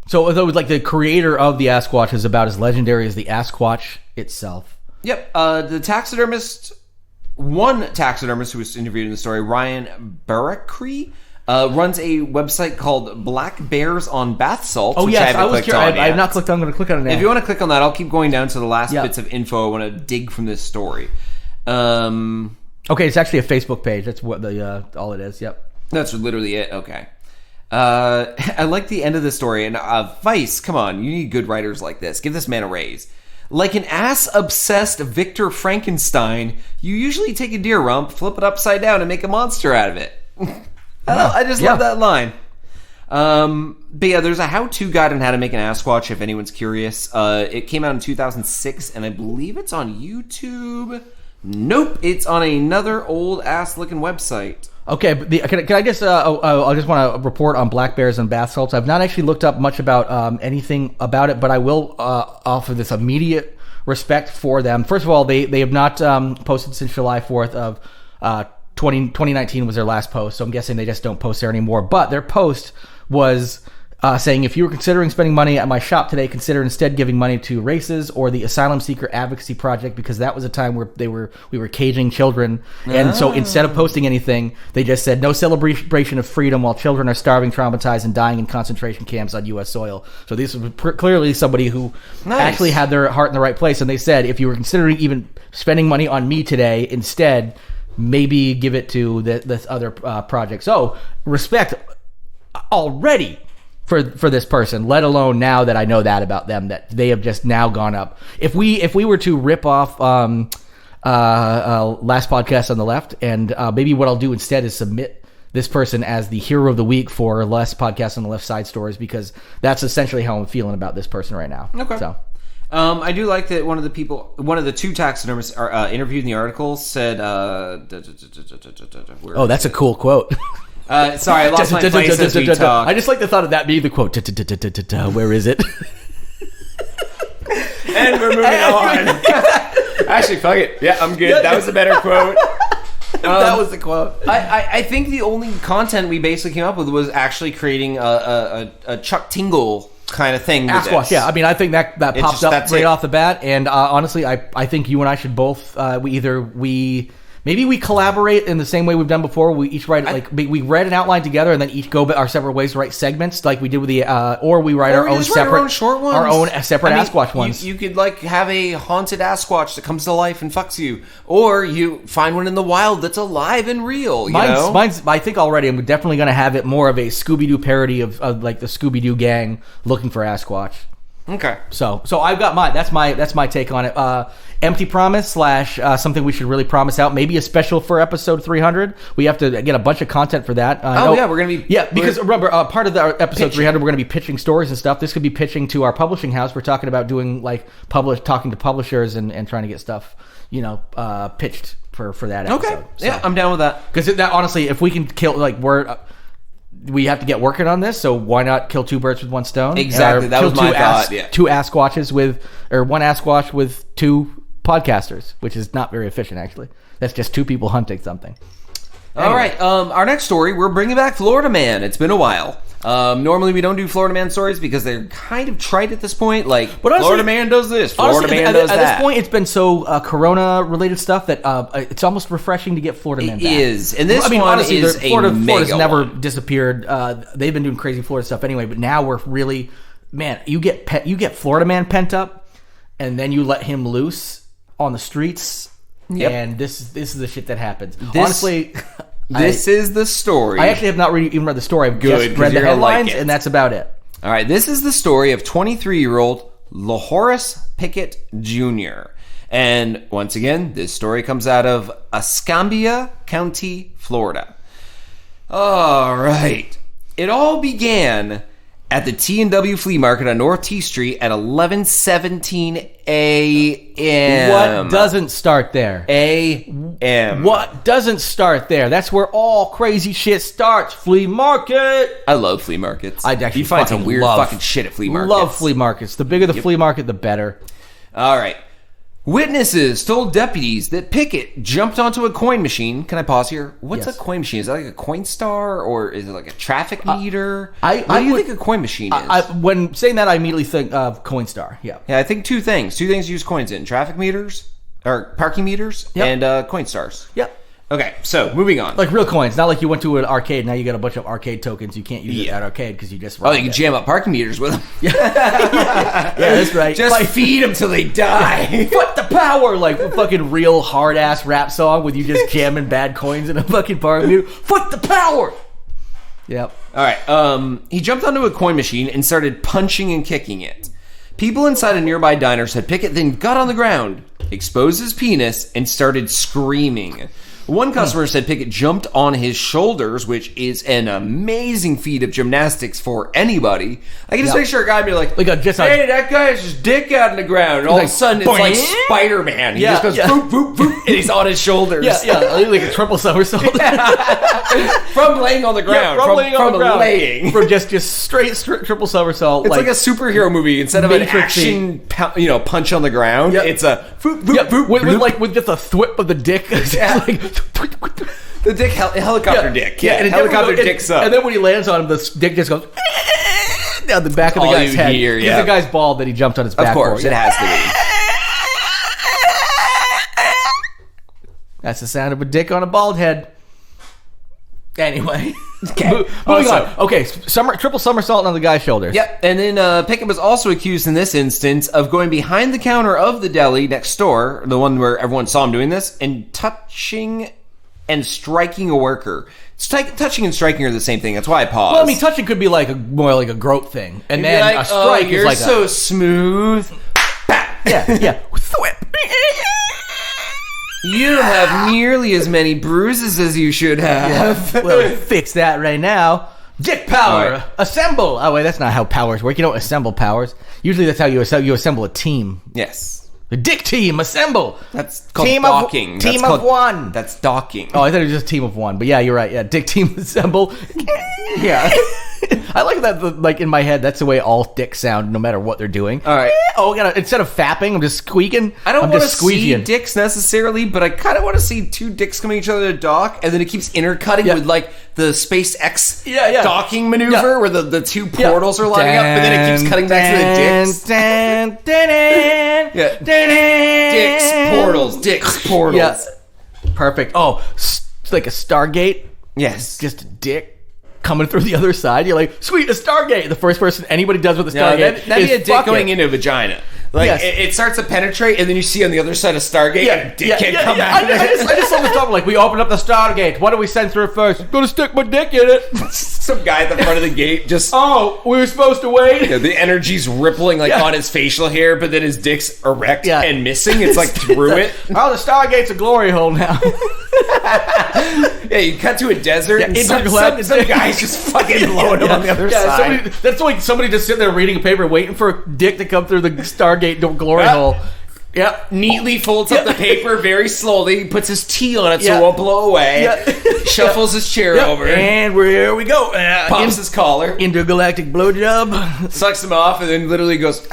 so although like the creator of the Assquatch is about as legendary as the Assquatch itself. Yep. One taxidermist who was interviewed in the story, Ryan Barakri, runs a website called Black Bears on Bath Salts. Oh, which yes. I have not clicked on. I'm going to click on it now. If you want to click on that, I'll keep going down to the last bits of info I want to dig from this story. Okay, it's actually a Facebook page. That's what all it is. Yep. That's literally it. Okay. I like the end of the story. And Vice, come on. You need good writers like this. Give this man a raise. Like an ass-obsessed Victor Frankenstein, you usually take a deer rump, flip it upside down, and make a monster out of it. I just love that line. But yeah, there's a how-to guide on how to make an Assquatch if anyone's curious. It came out in 2006, and I believe it's on YouTube. Nope, it's on another old-ass-looking website. Okay, but can I just? I just want to report on black bears and bath salts. I've not actually looked up much about anything about it, but I will offer this immediate respect for them. First of all, they have not posted since July 4th of 2019 was their last post, so I'm guessing they just don't post there anymore. But their post was saying, if you were considering spending money at my shop today, consider instead giving money to races or the Asylum Seeker Advocacy Project, because that was a time where we were caging children. And so instead of posting anything, they just said, no celebration of freedom while children are starving, traumatized, and dying in concentration camps on U.S. soil. So this was clearly somebody who actually had their heart in the right place. And they said, if you were considering even spending money on me today, instead, maybe give it to this other project. So respect already for this person, let alone now that I know that about them, that they have just now gone up. If we were to rip off Last Podcast on the Left, and maybe what I'll do instead is submit this person as the hero of the week for Last Podcast on the Left side stories, because that's essentially how I'm feeling about this person right now. Okay. So. I do like that one of the two taxidermists interviewed in the article said, that's a cool quote. Sorry, I lost my place as we talk. I just like the thought of that being the quote. Where is it? And we're moving on. Actually, fuck it. Yeah, I'm good. That was a better quote. That was the quote. I think the only content we basically came up with was actually creating a Chuck Tingle kind of thing. Assquatch, yeah. I mean, I think that pops up right off the bat. And honestly, I think you and I should both, maybe we collaborate in the same way we've done before. We each write, we read an outline together and then each go our separate ways to write segments, like we did with the, or we write our own separate, short ones. Our own separate Assquatch ones. You could have a haunted Assquatch that comes to life and fucks you, or you find one in the wild that's alive and real. Mine's. I think already I'm definitely going to have it more of a Scooby-Doo parody of like the Scooby-Doo gang looking for Assquatch. Okay. So I've got mine. That's my take on it. Empty promise / something we should really promise out. Maybe a special for episode 300. We have to get a bunch of content for that. We're gonna be because remember part of the episode 300 we're gonna be pitching stories and stuff. This could be pitching to our publishing house. We're talking about doing talking to publishers and trying to get stuff pitched for that episode. Okay. So. Yeah, I'm down with that. Because that honestly, if we can kill we have to get working on this, so why not kill two birds with one stone? Exactly, that was my thought. Two Assquatches one Assquatch with two podcasters, which is not very efficient, actually. That's just two people hunting something. Anyway. All right, our next story, we're bringing back Florida Man. It's been a while. Normally we don't do Florida Man stories because they're kind of trite at this point. But honestly, Florida Man does this, Florida Man does that. At this point, it's been so Corona-related stuff that it's almost refreshing to get Florida Man back. It is. And this honestly, is Florida's never disappeared. They've been doing crazy Florida stuff anyway, but now we're really... Man, you get Florida Man pent up, and then you let him loose on the streets, and this is the shit that happens. Honestly... This is the story. I actually have not even read the story. I've just read the headlines, and that's about it. All right, this is the story of 23-year-old LaHorace Pickett Jr. And once again, this story comes out of Escambia County, Florida. All right. It all began at the T&W Flea Market on North T Street at 11:17 a.m. What doesn't start there? A.m. What doesn't start there? That's where all crazy shit starts. Flea market. I love flea markets. I actually you find some fucking weird love- fucking shit at flea markets. Love flea markets. The bigger the flea market, the better. All right. Witnesses told deputies that Pickett jumped onto a coin machine. Can I pause here? What's Yes. a coin machine? Is that like a coin star or is it like a traffic meter? What do you think a coin machine is? When saying that, I immediately think of Coinstar. Yeah. Yeah, I think two things. Two things to use coins in. Traffic meters, or parking meters, Yep. and coin stars. Yep. Okay, so moving on. Like real coins. Not like you went to an arcade. Now you got a bunch of arcade tokens. You can't use it at arcade because you just. Oh, you can jam up parking meters with them. Yeah, that's right. Just feed them till they die. Foot the power, like a fucking real hard ass rap song with you just jamming bad coins in a fucking parking meter. Foot the power. Yep. All right. He jumped onto a coin machine and started punching and kicking it. People inside a nearby diner said Pickett then got on the ground, exposed his penis, and started screaming. One customer said Pickett jumped on his shoulders, which is an amazing feat of gymnastics for anybody. I can just picture a guy be like hey, that guy has his dick out in the ground. And all of a sudden, it's like Spider-Man. He just goes, boop, boop, boop, and he's on his shoulders. Yeah, like a triple somersault. From laying on the ground. From laying on the ground. Laying. From just straight triple somersault. It's like a superhero movie. Instead of an action punch on the ground, it's a boop, boop, boop, with just a thwip of the dick. The dick, helicopter dick. Yeah, and helicopter dick's up. And then when he lands on him, the dick just goes down the back of the guy's head. Because the guy's bald that he jumped on his back. Of course, it has to be. That's the sound of a dick on a bald head. Anyway. Okay. Moving on. Okay, triple somersault on the guy's shoulders. Yep, and then Pickett was also accused in this instance of going behind the counter of the deli next door, the one where everyone saw him doing this, and touching and striking a worker. Touching and striking are the same thing. That's why I paused. Well, I mean, touching could be like more like a grope thing, and then like, a strike you're is like so smooth. yeah, thwip. You don't have nearly as many bruises as you should have. Yeah. Well, fix that right now. Dick power, Right. assemble. Oh wait, that's not how powers work. You don't assemble powers. Usually, that's how you assemble a team. Yes. The dick team, assemble. That's called team docking. Team of one. That's docking. Oh, I thought it was just team of one. But yeah, you're right. Yeah, dick team assemble. Yeah. I like that, like, in my head, that's the way all dicks sound, no matter what they're doing. All right. Oh, instead of fapping, I'm just squeaking. I don't want to see squeegeeing. dicks necessarily, but I kind of want to see two dicks coming each other to dock, and then it keeps intercutting with, like, the SpaceX docking maneuver where the two portals are lining up, but then it keeps cutting back to the dicks. Dicks, portals. Yeah. Perfect. Oh, like a Stargate. Yes. Just a dick coming through the other side. You're like, sweet, a Stargate. The first person anybody does with a Stargate that'd be a is dick going into a vagina. Like, Yes. it starts to penetrate, and then you see on the other side of Stargate, and a dick can't come out. I just saw the stuff like, we open up the Stargate. What do we send through first? I'm gonna stick my dick in it. Some guy at the front of the gate just... Oh, we were supposed to wait? Yeah, the energy's rippling on his facial hair, but then his dick's erect and missing. It's like through it. Oh, the Stargate's a glory hole now. Yeah, you cut to a desert, and some intergalactic guy's just fucking blowing him on the other side. That's like somebody just sitting there reading a paper waiting for a dick to come through the Stargate glory hole. Yep. Neatly folds up the paper very slowly, puts his tea on it so it won't blow away, shuffles his chair over, and here we go. Pops his collar, intergalactic blowjob, sucks him off, and then literally goes,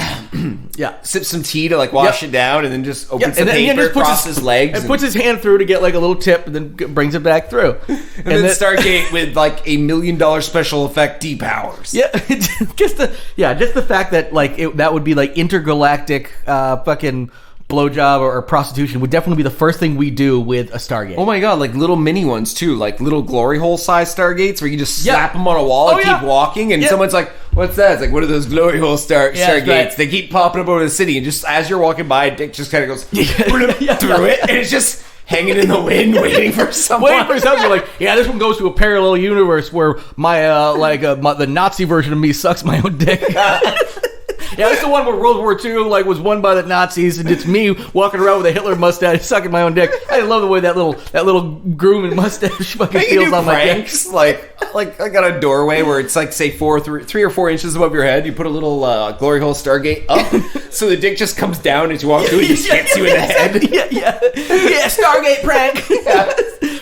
sips some tea to like wash it down, and then just opens the paper, crosses his legs, and puts his hand through to get like a little tip, and then brings it back through. and then Stargate with like $1 million special effect depowers. Yeah, just the fact that like that would be like intergalactic fucking blowjob or prostitution would definitely be the first thing we do with a Stargate. Oh my god, like little mini ones too, like little glory hole size Stargates where you just slap them on a wall and keep walking, and someone's like, what's that? It's like, what are those glory hole Stargates? Right. They keep popping up over the city, and just as you're walking by, a dick just kind of goes through it, and it's just hanging in the wind, waiting for someone. You're like, this one goes to a parallel universe where my the Nazi version of me sucks my own dick. Yeah, that's the one where World War II was won by the Nazis, and it's me walking around with a Hitler mustache, sucking my own dick. I love the way that little grooming mustache fucking feels on my dick. Like I got a doorway where it's say 3 or 4 inches above your head. You put a little glory hole Stargate up, so the dick just comes down as you walk through. It just hits you in the head. Yeah, Stargate prank.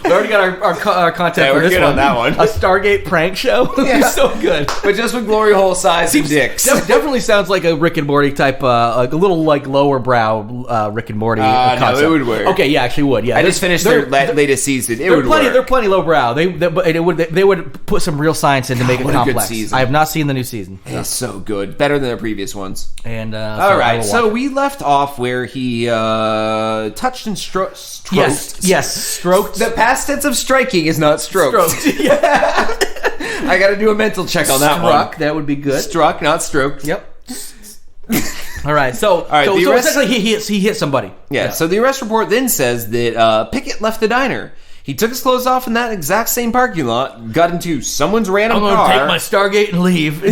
We already got our content for this one. On that one. A Stargate prank show. Yeah. So good. But just with glory hole size dicks. Definitely sounds like a Rick and Morty type, a little lower brow Rick and Morty concept. No, it would work. Okay, yeah, actually would. Yeah, I just finished their latest season. It would work. They're plenty low brow. They would put some real science in to make it complex. A good season. I have not seen the new season. It's so good, better than the previous ones. And all right, so we left off where he touched and stroked. Yes, stroked. The past tense of striking is not stroked. Yeah. I got to do a mental check on that one. Struck, that would be good. Struck, not stroked. Yep. All right, so essentially he hit somebody. Yeah, so the arrest report then says that Pickett left the diner. He took his clothes off in that exact same parking lot, got into someone's random car. I'm going to take my Stargate and leave.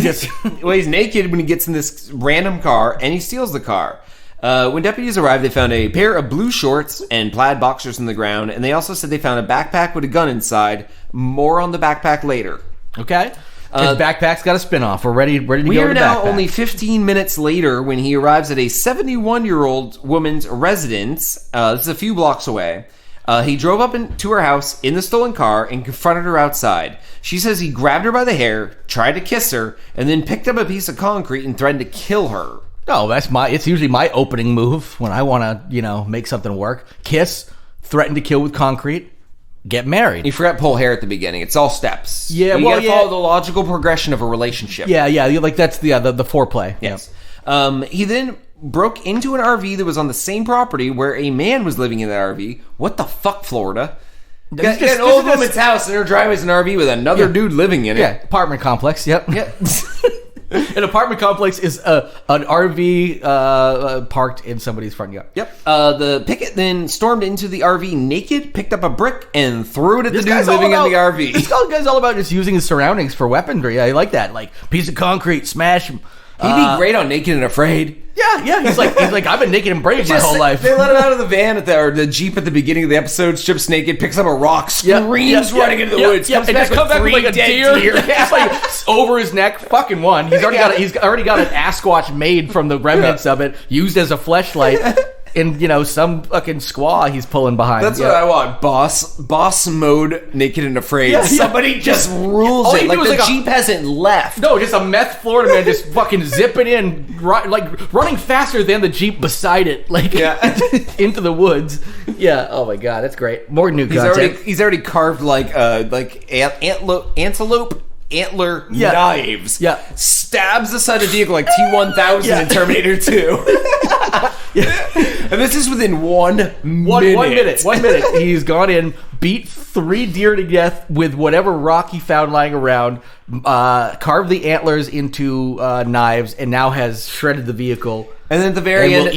Well, he's naked when he gets in this random car, and he steals the car. When deputies arrived, they found a pair of blue shorts and plaid boxers on the ground, and they also said they found a backpack with a gun inside. More on the backpack later. Okay. His backpack's got a spin-off. We're ready to go to the backpack. We are now only 15 minutes later when he arrives at a 71-year-old woman's residence. This is a few blocks away. He drove up to her house in the stolen car and confronted her outside. She says he grabbed her by the hair, tried to kiss her, and then picked up a piece of concrete and threatened to kill her. Oh, it's usually my opening move when I want to, make something work. Kiss, threaten to kill with concrete, get married. You forgot pull hair at the beginning. It's all steps. Yeah, you gotta follow the logical progression of a relationship. Yeah, that's the foreplay. Yes. He then broke into an RV that was on the same property where a man was living in that RV. What the fuck, Florida? Got an old woman's house and her driveway's an RV with another dude living in it. Yeah, apartment complex. Yep. Yeah. An apartment complex is an RV parked in somebody's front yard. Yep. The Pickett then stormed into the RV naked, picked up a brick, and threw it at the dude living in the RV. This guy's all about just using his surroundings for weaponry. I like that. Like, piece of concrete, smash him. He'd be great on Naked and Afraid. Yeah. He's like, I've been naked and brave my whole life. They let him out of the van or the Jeep at the beginning of the episode, strips naked, picks up a rock, screams running into the woods, comes back with like a deer. Just like over his neck, fucking one. He's already got an Assquatch made from the remnants of it, used as a fleshlight. And, some fucking squaw he's pulling behind. That's what I want. Boss mode, Naked and Afraid. Somebody just rules it. Like the Jeep hasn't left. No, just a meth Florida man just fucking zipping in, running faster than the Jeep beside it. Into the woods. Yeah, oh my God, that's great. More new content. He's already carved antelope antler knives. Yeah. Stabs the side of the vehicle like T-1000 in Terminator 2. And this is within 1 minute. 1 minute. He's gone in, beat 3 deer to death with whatever rock he found lying around, carved the antlers into knives, and now has shredded the vehicle. And then at the very end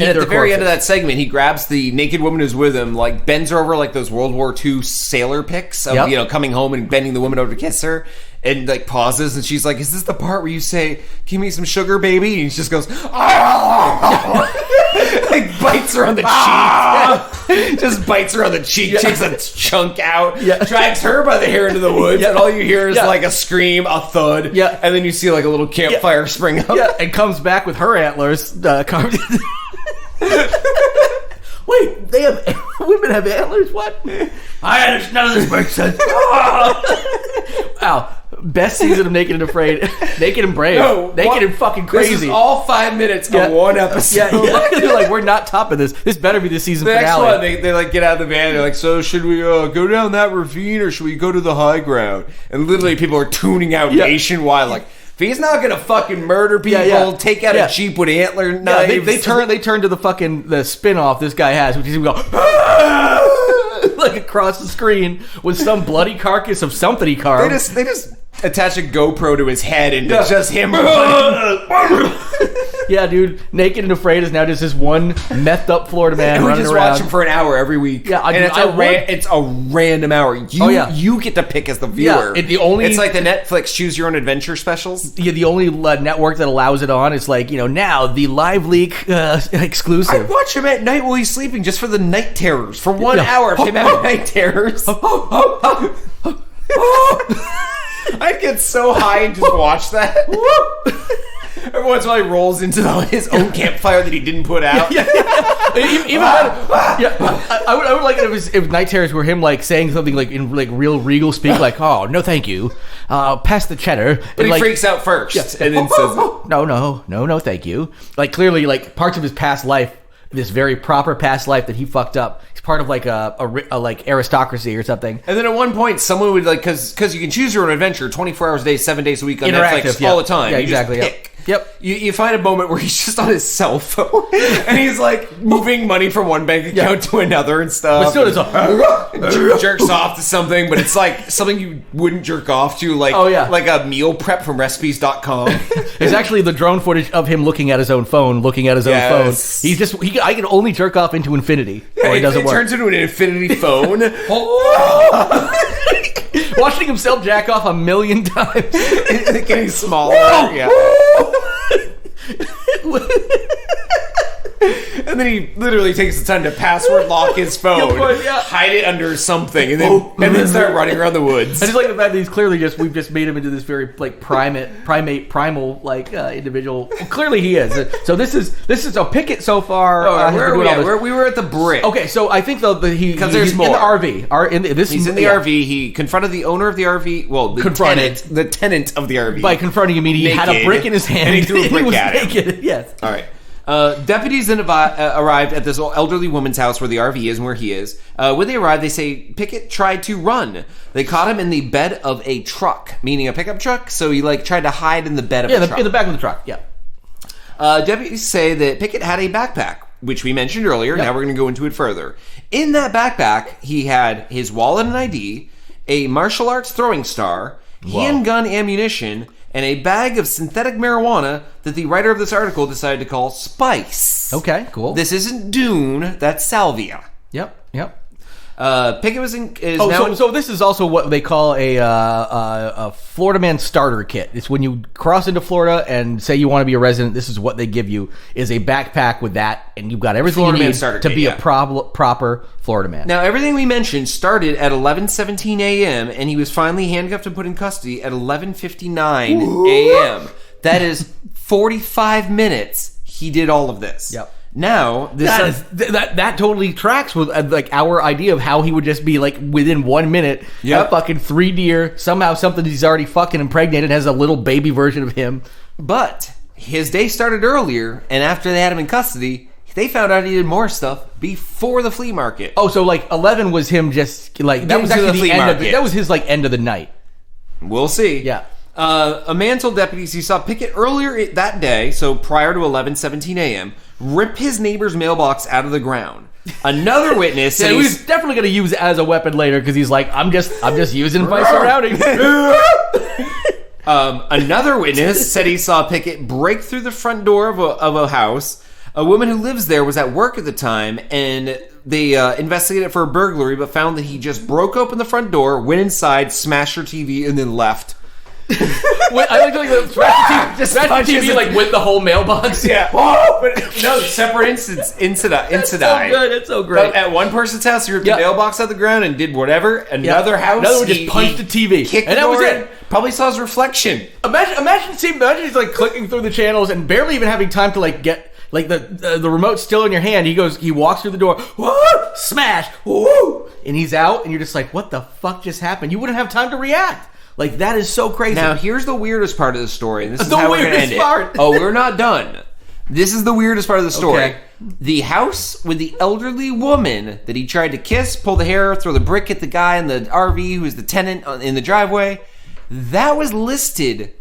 of that segment, he grabs the naked woman who's with him, bends her over like those World War II sailor pics of coming home and bending the woman over to kiss her, and pauses, and she's like, "Is this the part where you say, 'Give me some sugar, baby'?" And he just goes, bites her on the cheek, just bites her on the cheek, takes a chunk out, drags her by the hair into the woods, and all you hear is like a scream, a thud, and then you see like a little campfire spring up, and comes back with her antlers carved. Wait, women have antlers? What? None of this makes sense. Wow. Best season of Naked and Afraid. Naked and Brave. Naked and fucking crazy. This is all 5 minutes of one episode. They're like, we're not topping this. This better be the season finale. Next one, they get out of the van. They're like, so should we go down that ravine or should we go to the high ground? And literally people are tuning out nationwide like, if he's not gonna fucking murder people, take out a Jeep with antler knives. They turn to the spin-off this guy has, which is gonna go like across the screen with some bloody carcass of something he carved. They just attach a GoPro to his head and it's just him. Yeah, dude. Naked and Afraid is now just this one methed up Florida man And we running just around. watch him for an hour every week. Yeah, and it's a random hour. You get to pick as the viewer. Yeah, it's like the Netflix Choose Your Own Adventure specials. Yeah, the only network that allows it on is like, now the live leak exclusive. I watch him at night while he's sleeping just for the night terrors. For 1 hour of him having night terrors. I'd get so high and just watch that. Every once in a while he rolls into his own campfire that he didn't put out. Even I would like it if night terrors were him like saying something like in like real regal speak, like, "Oh, no, thank you, pass the cheddar." But and he freaks out first, and then says, "No, thank you." Like clearly, like parts of his past life, this very proper past life that he fucked up. He's part of like a like aristocracy or something. And then at one point, someone would like because you can choose your own adventure 24 hours a day, 7 days a week on Netflix all the time. Yeah, you exactly. Just pick. Yep. You find a moment where he's just on his cell phone and he's like moving money from one bank account to another and stuff. But still, it's jerks off to something, but it's like something you wouldn't jerk off to, like like a meal prep from recipes.com. It's actually the drone footage of him looking at his own phone, He's just I can only jerk off into infinity. Yeah, it doesn't work. Turns into an infinity phone. Watching himself jack off 1,000,000 times. Getting smaller. Yeah. And then he literally takes the time to password lock his phone, hide it under something, and then start running around the woods. I just like the fact that he's clearly we've just made him into this very like primal like individual. Well, clearly he is. So this is so Pickett so far. Where are we at? We were at the brick. Okay, so I think because there's he's more. in the RV. He's in the RV. He confronted the owner of the RV. Well, the tenant of the RV. By confronting him, he had a brick in his hand and he threw a brick at him. Naked. Yes. All right. Deputies then arrived at this elderly woman's house where the RV is and where he is. When they arrived, they say Pickett tried to run. They caught him in the bed of a truck, meaning a pickup truck. So he tried to hide in the bed of a truck. In the back of the truck. Yeah. Deputies say that Pickett had a backpack, which we mentioned earlier. Yep. Now we're going to go into it further. In that backpack, he had his wallet and ID, a martial arts throwing star, handgun ammunition, and a bag of synthetic marijuana that the writer of this article decided to call Spice. Okay, cool. This isn't Dune, that's Salvia. Yep. Pickett so this is also what they call a Florida man starter kit. It's when you cross into Florida and say you want to be a resident, this is what they give you, is a backpack with that, and you've got everything you need to be a proper Florida man. Now, everything we mentioned started at 11:17 a.m., and he was finally handcuffed and put in custody at 11:59 a.m. That is 45 minutes he did all of this. Yep. Now, that totally tracks with like our idea of how he would just be like within 1 minute. Yep. Fucking 3 deer. Somehow something he's already fucking impregnated has a little baby version of him. But his day started earlier, and after they had him in custody, they found out he did more stuff before the flea market. Oh, so like 11 was him just like that was actually the end of it. That was his like end of the night. We'll see. Yeah. A man told deputies he saw Pickett earlier that day, so prior to 11:17 a.m., rip his neighbor's mailbox out of the ground. Another witness said he was definitely going to use it as a weapon later because he's like, I'm just using my surroundings. Another witness said he saw Pickett break through the front door of a house. A woman who lives there was at work at the time, and they investigated for a burglary, but found that he just broke open the front door, went inside, smashed her TV, and then left. I like the smash the TV like with the whole mailbox. Yeah. But no, separate incident. It's so good. It's so great. But at one person's house, he ripped the mailbox out of the ground and did whatever. Another house, another one just punched the TV, and that was it. Probably saw his reflection. Imagine he's like clicking through the channels and barely even having time to like get like the remote's still in your hand. He walks through the door, whoa, smash, whoo, and he's out, and you're just like, what the fuck just happened? You wouldn't have time to react. Like, that is so crazy. Now, here's the weirdest part of the story. And this is how we're going to end it. Oh, we're not done. This is the weirdest part of the story. Okay. The house with the elderly woman that he tried to kiss, pull the hair, throw the brick at the guy in the RV who was the tenant in the driveway, that was listed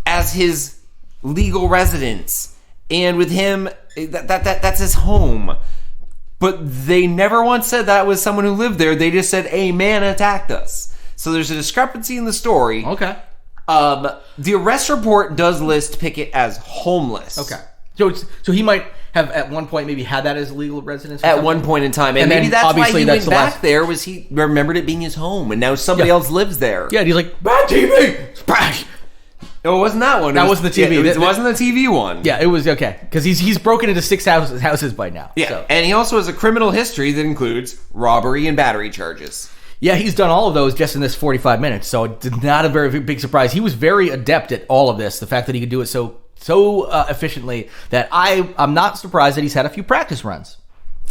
as his legal residence. And with him, that's his home. But they never once said that was someone who lived there. They just said a man attacked us. So there's a discrepancy in the story. Okay. The arrest report does list Pickett as homeless. Okay. So he might have at one point maybe had that as legal residence. At one point in time, and maybe then that's why obviously he that's went back there. Was he remembered it being his home, and now somebody else lives there? Yeah, and he's like, bad TV. Splash. No, it wasn't that one. That was the TV. It wasn't the TV one. Yeah, it was okay because he's broken into 6 houses by now. Yeah, so. And he also has a criminal history that includes robbery and battery charges. Yeah, he's done all of those just in this 45 minutes, so it's not a very big surprise. He was very adept at all of this. The fact that he could do it so efficiently that I'm not surprised that he's had a few practice runs.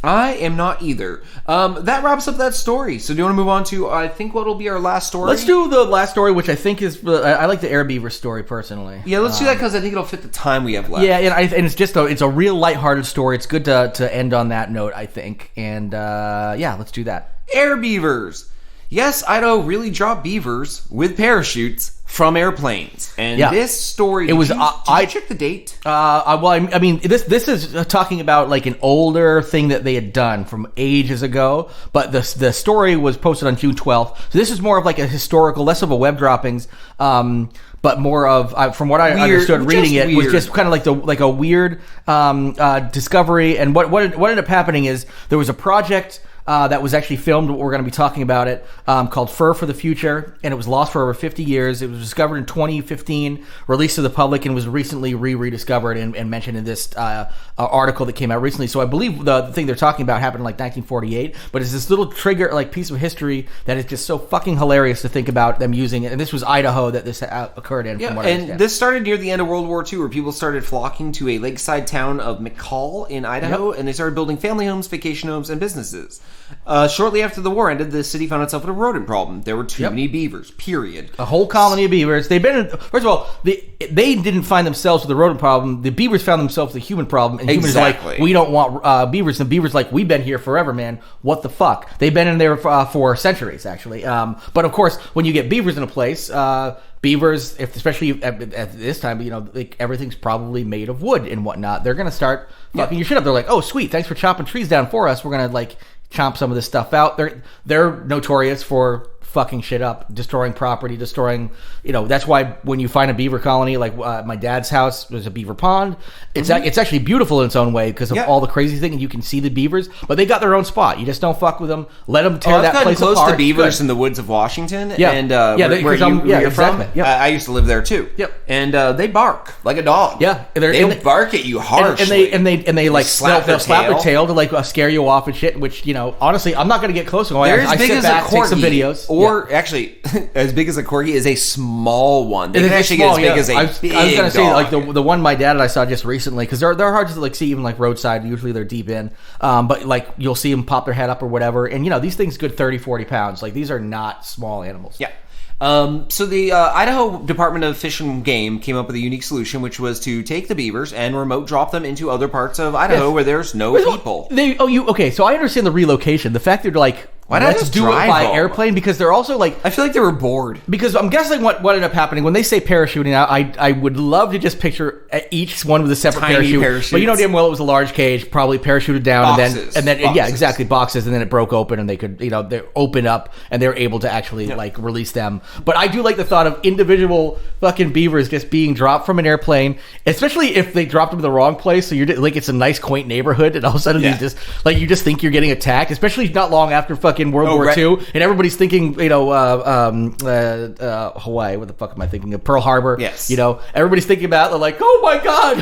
I am not either. That wraps up that story. So do you want to move on to, I think, what will be our last story? Let's do the last story, which I think is... I like the air beaver story, personally. Yeah, let's do that because I think it'll fit the time we have left. Yeah, and it's just it's a real lighthearted story. It's good to end on that note, I think. And, yeah, let's do that. Air beavers. Yes, Idaho really dropped beavers with parachutes from airplanes. And this story... Did you check the date? Well, I mean, this is talking about like an older thing that they had done from ages ago, but the story was posted on June 12th. So this is more of like a historical, less of a web droppings, but more of, from what I understood reading it, was just kind of like a weird discovery. And what ended up happening is there was a project that was actually filmed. We're going to be talking about it, called Fur for the Future, and it was lost for over 50 years. It was discovered in 2015, released to the public, and was recently rediscovered and mentioned in this article that came out recently. So I believe the thing they're talking about happened in like 1948, but it's this little trigger, like piece of history that is just so fucking hilarious to think about them using it. And this was Idaho that this occurred in. Yeah, from what I understand. And this started near the end of World War II, where people started flocking to a lakeside town of McCall in Idaho, and they started building family homes, vacation homes, and businesses. Shortly after the war ended, the city found itself with a rodent problem. There were too many beavers, period. A whole colony of beavers. They've been in, first of all, they didn't find themselves with a rodent problem. The beavers found themselves with a human problem. And humans like, we don't want beavers. And beavers like, we've been here forever, man. What the fuck? They've been in there for centuries, actually. But of course, when you get beavers in a place... beavers, especially at this time, like everything's probably made of wood and whatnot. They're gonna start fucking your shit up. They're like, "Oh, sweet, thanks for chopping trees down for us. We're gonna like chomp some of this stuff out." They're notorious for fucking shit up, destroying property, destroying. That's why when you find a beaver colony, like my dad's house, there's a beaver pond. It's actually beautiful in its own way because of all the crazy thing, and you can see the beavers, but they got their own spot. You just don't fuck with them. Let them tear that place apart. I've gotten close to beavers in the woods of Washington, and where you're from. Yep. I used to live there too. Yep. And they bark like a dog. Yeah, they bark at you harshly, and they like slap their tail to like scare you off and shit. Which honestly, I'm not going to get close to them. They're as big as a corgi, take some videos, or actually. As big as a corgi is a small one. They can actually get as big as a big I was going to say, dog. like the one my dad and I saw just recently, because they're hard to like see even like roadside. Usually they're deep in, but like you'll see them pop their head up or whatever. And these things good 30-40 pounds. Like these are not small animals. Yeah. So the Idaho Department of Fish and Game came up with a unique solution, which was to take the beavers and remote drop them into other parts of Idaho where there's no people. Okay, so I understand the relocation. The fact they're like, let's do it by airplane, because they're also like... I feel like they were bored. Because I'm guessing what ended up happening, when they say parachuting out, I would love to just picture each one with a separate parachute. Parachutes. But damn well it was a large cage, probably parachuted down, boxes. and then yeah, exactly, boxes, and then it broke open, and they could, they open up, and they were able to actually like release them. But I do like the thought of individual fucking beavers just being dropped from an airplane, especially if they dropped them in the wrong place. So you're like, it's a nice quaint neighborhood, and all of a sudden you just think you're getting attacked, especially not long after fucking World War II, and everybody's thinking, Hawaii. What the fuck am I thinking of? Pearl Harbor. Yes. Everybody's thinking about. They're like, oh my god,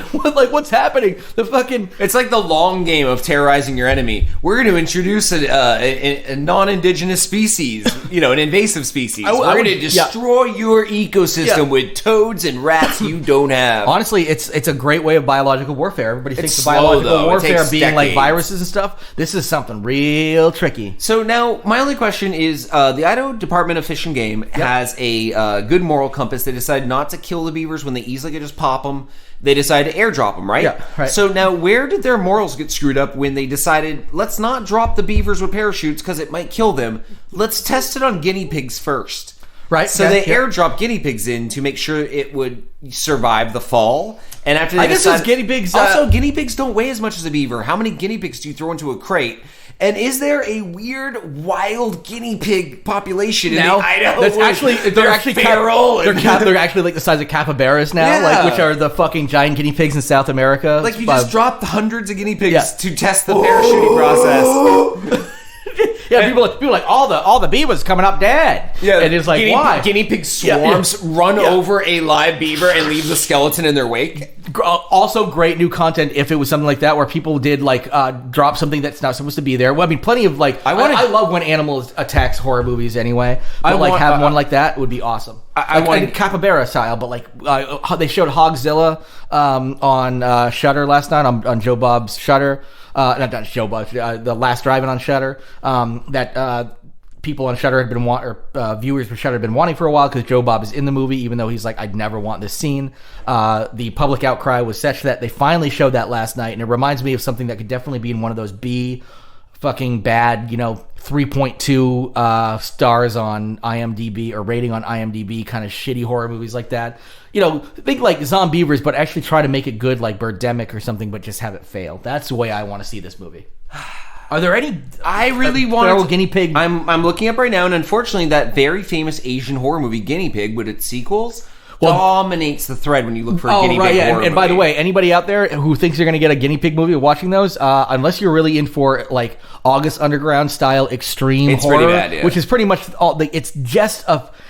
what's happening? The fucking. It's like the long game of terrorizing your enemy. We're going to introduce a non-indigenous species, an invasive species. We're going to destroy your ecosystem with toads and rats you don't have. Honestly, it's a great way of biological warfare. Everybody thinks of slow, biological though. warfare being decades. Like viruses and stuff. This is something real tricky. So now, my only question is, the Idaho Department of Fish and Game has a good moral compass. They decided not to kill the beavers when they easily could just pop them. They decided to airdrop them, right? Yeah, right. So now, where did their morals get screwed up when they decided, let's not drop the beavers with parachutes because it might kill them. Let's test it on guinea pigs first. Right. So they airdrop guinea pigs in to make sure it would survive the fall. And after they I guess those guinea pigs... also, guinea pigs don't weigh as much as a beaver. How many guinea pigs do you throw into a crate? And is there a weird, wild guinea pig population in Now, the Idaho? that's actually they're actually feral. They're actually like the size of capybaras now, Yeah. which are the fucking giant guinea pigs in South America. Like you just dropped hundreds of guinea pigs Yeah. to test the parachuting process. Yeah, people are like all the beavers coming up dead. Yeah, and it's like why guinea pig swarms run over a live beaver and leave the skeleton in their wake. Also, great new content if it was something like that where people did like drop something that's not supposed to be there. Well, I mean, plenty of like I love when animals attacks horror movies anyway. But having one like that would be awesome. I want capybara style, but like they showed Hogzilla on Shudder last night on Joe Bob's Shudder. Not Joe Bob, the Last Drive-In on Shudder. That people on Shudder had been viewers for Shudder had been wanting for a while because Joe Bob is in the movie, even though he's like, I'd never want this scene. The public outcry was such that they finally showed that last night, and it reminds me of something that could definitely be in one of those B fucking bad, 3.2 stars on IMDb or rating on IMDb kind of shitty horror movies like that. Think like Zombievers, but actually try to make it good like Birdemic or something, but just have it fail. That's the way I want to see this movie. Are there any? I really want to guinea pig. I'm looking up right now, and unfortunately, that very famous Asian horror movie Guinea Pig, with its sequels, dominates the thread when you look for a guinea pig horror and by the way, anybody out there who thinks you're going to get a guinea pig movie watching those, unless you're really in for like August Underground style extreme horror, pretty bad, yeah. which is pretty much all.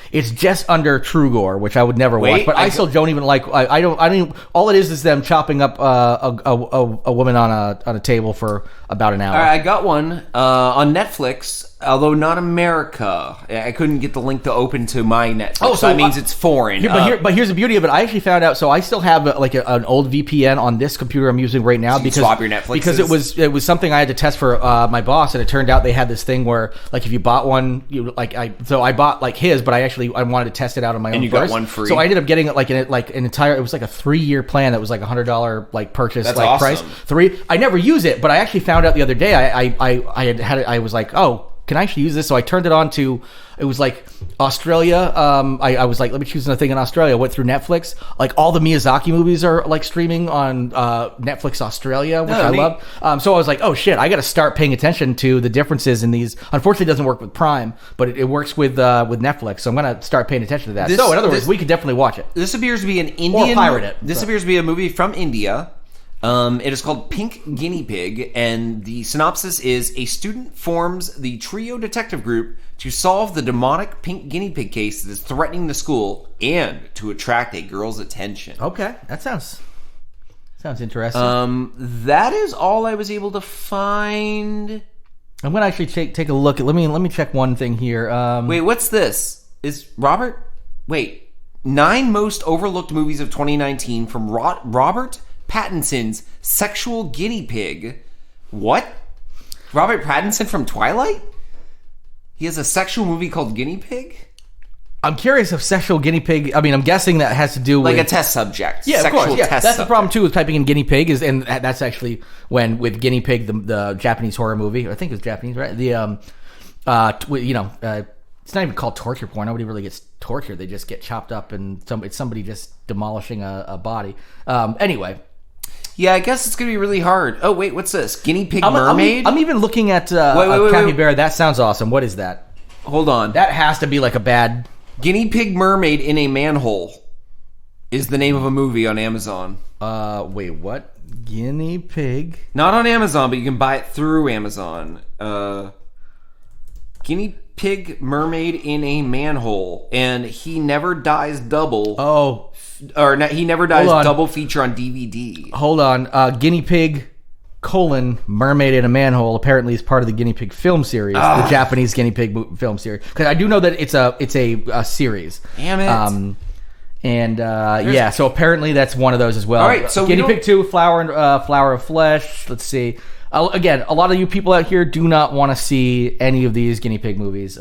It's just under True Gore, which I would never watch. But I still don't even like. I don't. Even, all it is them chopping up a woman on a table for about an hour. All right, I got one on Netflix. Although not America, I couldn't get the link to open to my Netflix. Oh, so that means it's foreign. But here's the beauty of it. I actually found out. So I still have an old VPN on this computer I'm using right now so because swap your Netflix because it was something I had to test for my boss, and it turned out they had this thing where like if you bought one, I bought like his, but I wanted to test it out on my own. And you got one free. So I ended up getting it an entire. It was like a 3-year plan that was like $100 like purchase. That's like awesome. Price. 3. I never use it, but I actually found out the other day. I was like, oh, can I actually use this? So I turned it on to, it was like Australia. I was like, let me choose another thing in Australia. I went through Netflix. Like all the Miyazaki movies are like streaming on Netflix Australia, which I love. So I was like, oh shit, I got to start paying attention to the differences in these. Unfortunately, it doesn't work with Prime, but it works with Netflix. So I'm going to start paying attention to that. So in other words, we could definitely watch it. This appears to be an Indian. Or pirate it. This appears to be a movie from India. It is called Pink Guinea Pig, and the synopsis is: a student forms the Trio Detective Group to solve the demonic pink guinea pig case that is threatening the school and to attract a girl's attention. Okay, that sounds interesting. That is all I was able to find. I'm gonna actually take a look at. Let me check one thing here. Wait, what's this? Is Robert? Wait, 9 most overlooked movies of 2019 from Robert Pattinson's Sexual Guinea Pig. What? Robert Pattinson from Twilight? He has a sexual movie called Guinea Pig? I'm curious if sexual guinea pig. I mean, I'm guessing that has to do with like a test subject. Yeah, sexual of course. Yeah, test that's subject. the problem too with typing in guinea pig and that's actually when with Guinea Pig, the Japanese horror movie. I think it was Japanese, right? It's not even called torture porn. Nobody really gets tortured. They just get chopped up and it's somebody just demolishing a body. Anyway. Yeah, I guess it's going to be really hard. Oh, wait, what's this? Guinea Pig Mermaid? I'm even looking at wait, capybara. That sounds awesome. What is that? Hold on. That has to be like a bad... Guinea Pig Mermaid in a Manhole is the name of a movie on Amazon. Wait, what? Guinea Pig? Not on Amazon, but you can buy it through Amazon. Guinea Pig Mermaid in a Manhole. And He Never Dies Double. Oh. Or He Never Dies double feature on DVD. Hold on. Guinea Pig, Mermaid in a Manhole apparently is part of the Guinea Pig film series. The Japanese Guinea Pig film series. Because I do know that it's a series. Damn it. So apparently that's one of those as well. All right, so Guinea Pig 2, Flower of Flesh. Let's see. Again, a lot of you people out here do not want to see any of these Guinea Pig movies.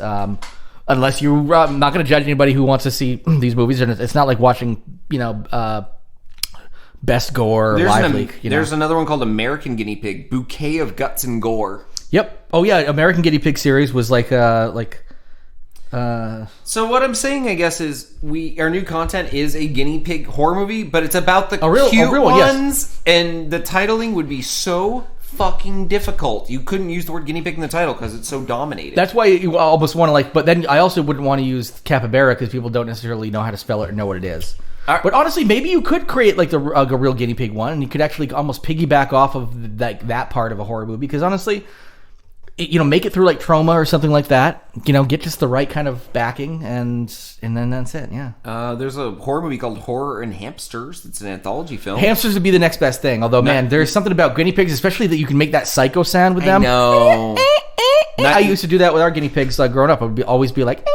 Unless you're I'm not going to judge anybody who wants to see these movies. And it's not like watching, Best Gore or Live Leak. There's another one called American Guinea Pig, Bouquet of Guts and Gore. Yep. Oh, yeah. American Guinea Pig series was So what I'm saying, I guess, is our new content is a guinea pig horror movie, but it's about the cute real one, ones, and the titling would be so fucking difficult. You couldn't use the word guinea pig in the title because it's so dominated. That's why you almost want to but then I also wouldn't want to use capybara because people don't necessarily know how to spell it or know what it is. But honestly, maybe you could create like a real guinea pig one, and you could actually almost piggyback off of that part of a horror movie. Because honestly, make it through like Trauma or something like that. Get just the right kind of backing, and then that's it. Yeah. There's a horror movie called Horror and Hamsters. It's an anthology film. Hamsters would be the next best thing. Although, man, there's something about guinea pigs, especially that you can make that psycho sound with them. No. I used to do that with our guinea pigs growing up. I would always be like,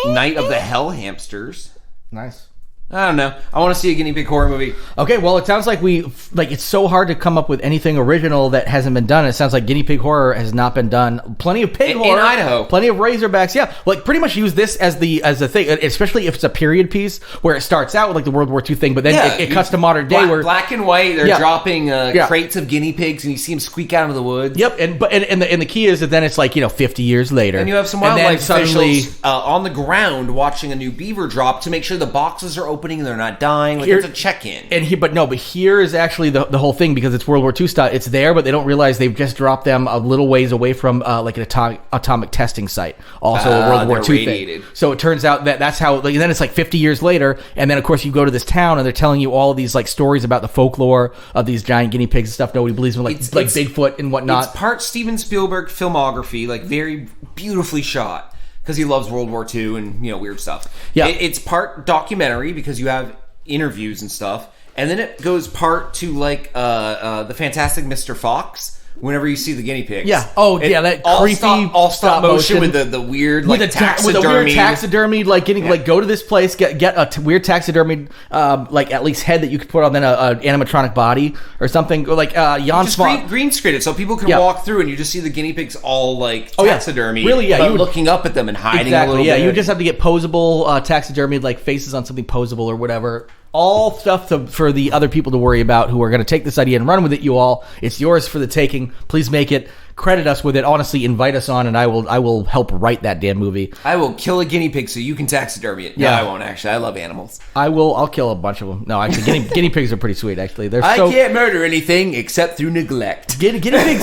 Night of the Hell Hamsters. Nice. I don't know. I want to see a guinea pig horror movie. Okay, well, it sounds like it's so hard to come up with anything original that hasn't been done. It sounds like guinea pig horror has not been done. Plenty of pig horror in Idaho. Plenty of razorbacks. Yeah, pretty much use this as the thing, especially if it's a period piece where it starts out with like the World War II thing, but then it cuts to modern day where black and white. They're dropping crates of guinea pigs, and you see them squeak out into the woods. Yep, and the key is that then it's like 50 years later, and you have some wildlife officials on the ground watching a new beaver drop to make sure the boxes are opening and they're not dying. It's a check-in. But here is actually the whole thing, because it's World War II style. It's there, but they don't realize they've just dropped them a little ways away from like an atomic testing site. Also a World War II thing. So it turns out that's how. Then it's like 50 years later, and then of course you go to this town and they're telling you all of these like stories about the folklore of these giant guinea pigs and stuff. Nobody believes in like Bigfoot and whatnot. It's part Steven Spielberg filmography, like very beautifully shot, because he loves World War II and weird stuff. Yeah, it's part documentary because you have interviews and stuff, and then it goes part to like the Fantastic Mr. Fox. Whenever you see the guinea pigs, that creepy all stop motion with the weird like taxidermy, with a weird taxidermy, like getting like go to this place, get a weird taxidermy like at least head that you could put on then a animatronic body or something, or like Jan Swan green screen it so people can walk through and you just see the guinea pigs all like taxidermy. Really, but you looking up at them and hiding a little bit. You just have to get posable taxidermy like faces on something posable or whatever. All stuff for the other people to worry about who are going to take this idea and run with it, you all. It's yours for the taking. Please make it. Credit us with it. Honestly, invite us on, and I will help write that damn movie. I will kill a guinea pig so you can taxidermy it. No, I won't, actually. I love animals. I'll kill a bunch of them. No, actually, guinea pigs are pretty sweet, actually. I can't murder anything except through neglect. Guinea pigs...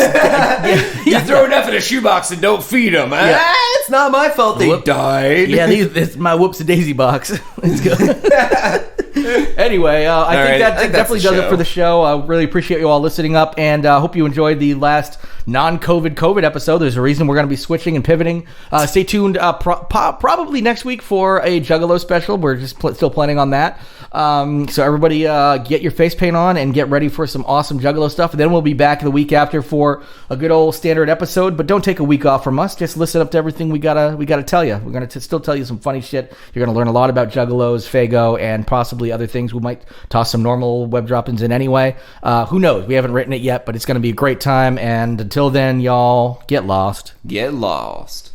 You throw enough in a shoebox and don't feed them. It's not my fault they died. Yeah, it's my whoopsie-daisy box. Let's go. Anyway, I think that definitely does it for the show. I really appreciate you all listening up, and hope you enjoyed the last non-COVID episode. There's a reason we're going to be switching and pivoting. Stay tuned probably next week for a Juggalo special. We're just still planning on that. So everybody get your face paint on and get ready for some awesome Juggalo stuff. And then we'll be back the week after for a good old standard episode. But don't take a week off from us. Just listen up to everything we gotta tell you. We're going to still tell you some funny shit. You're going to learn a lot about Juggalos, Fago, and possibly other things. We might toss some normal web droppings in anyway. Who knows? We haven't written it yet, but it's going to be a great time. And until then, y'all, get lost. Get lost.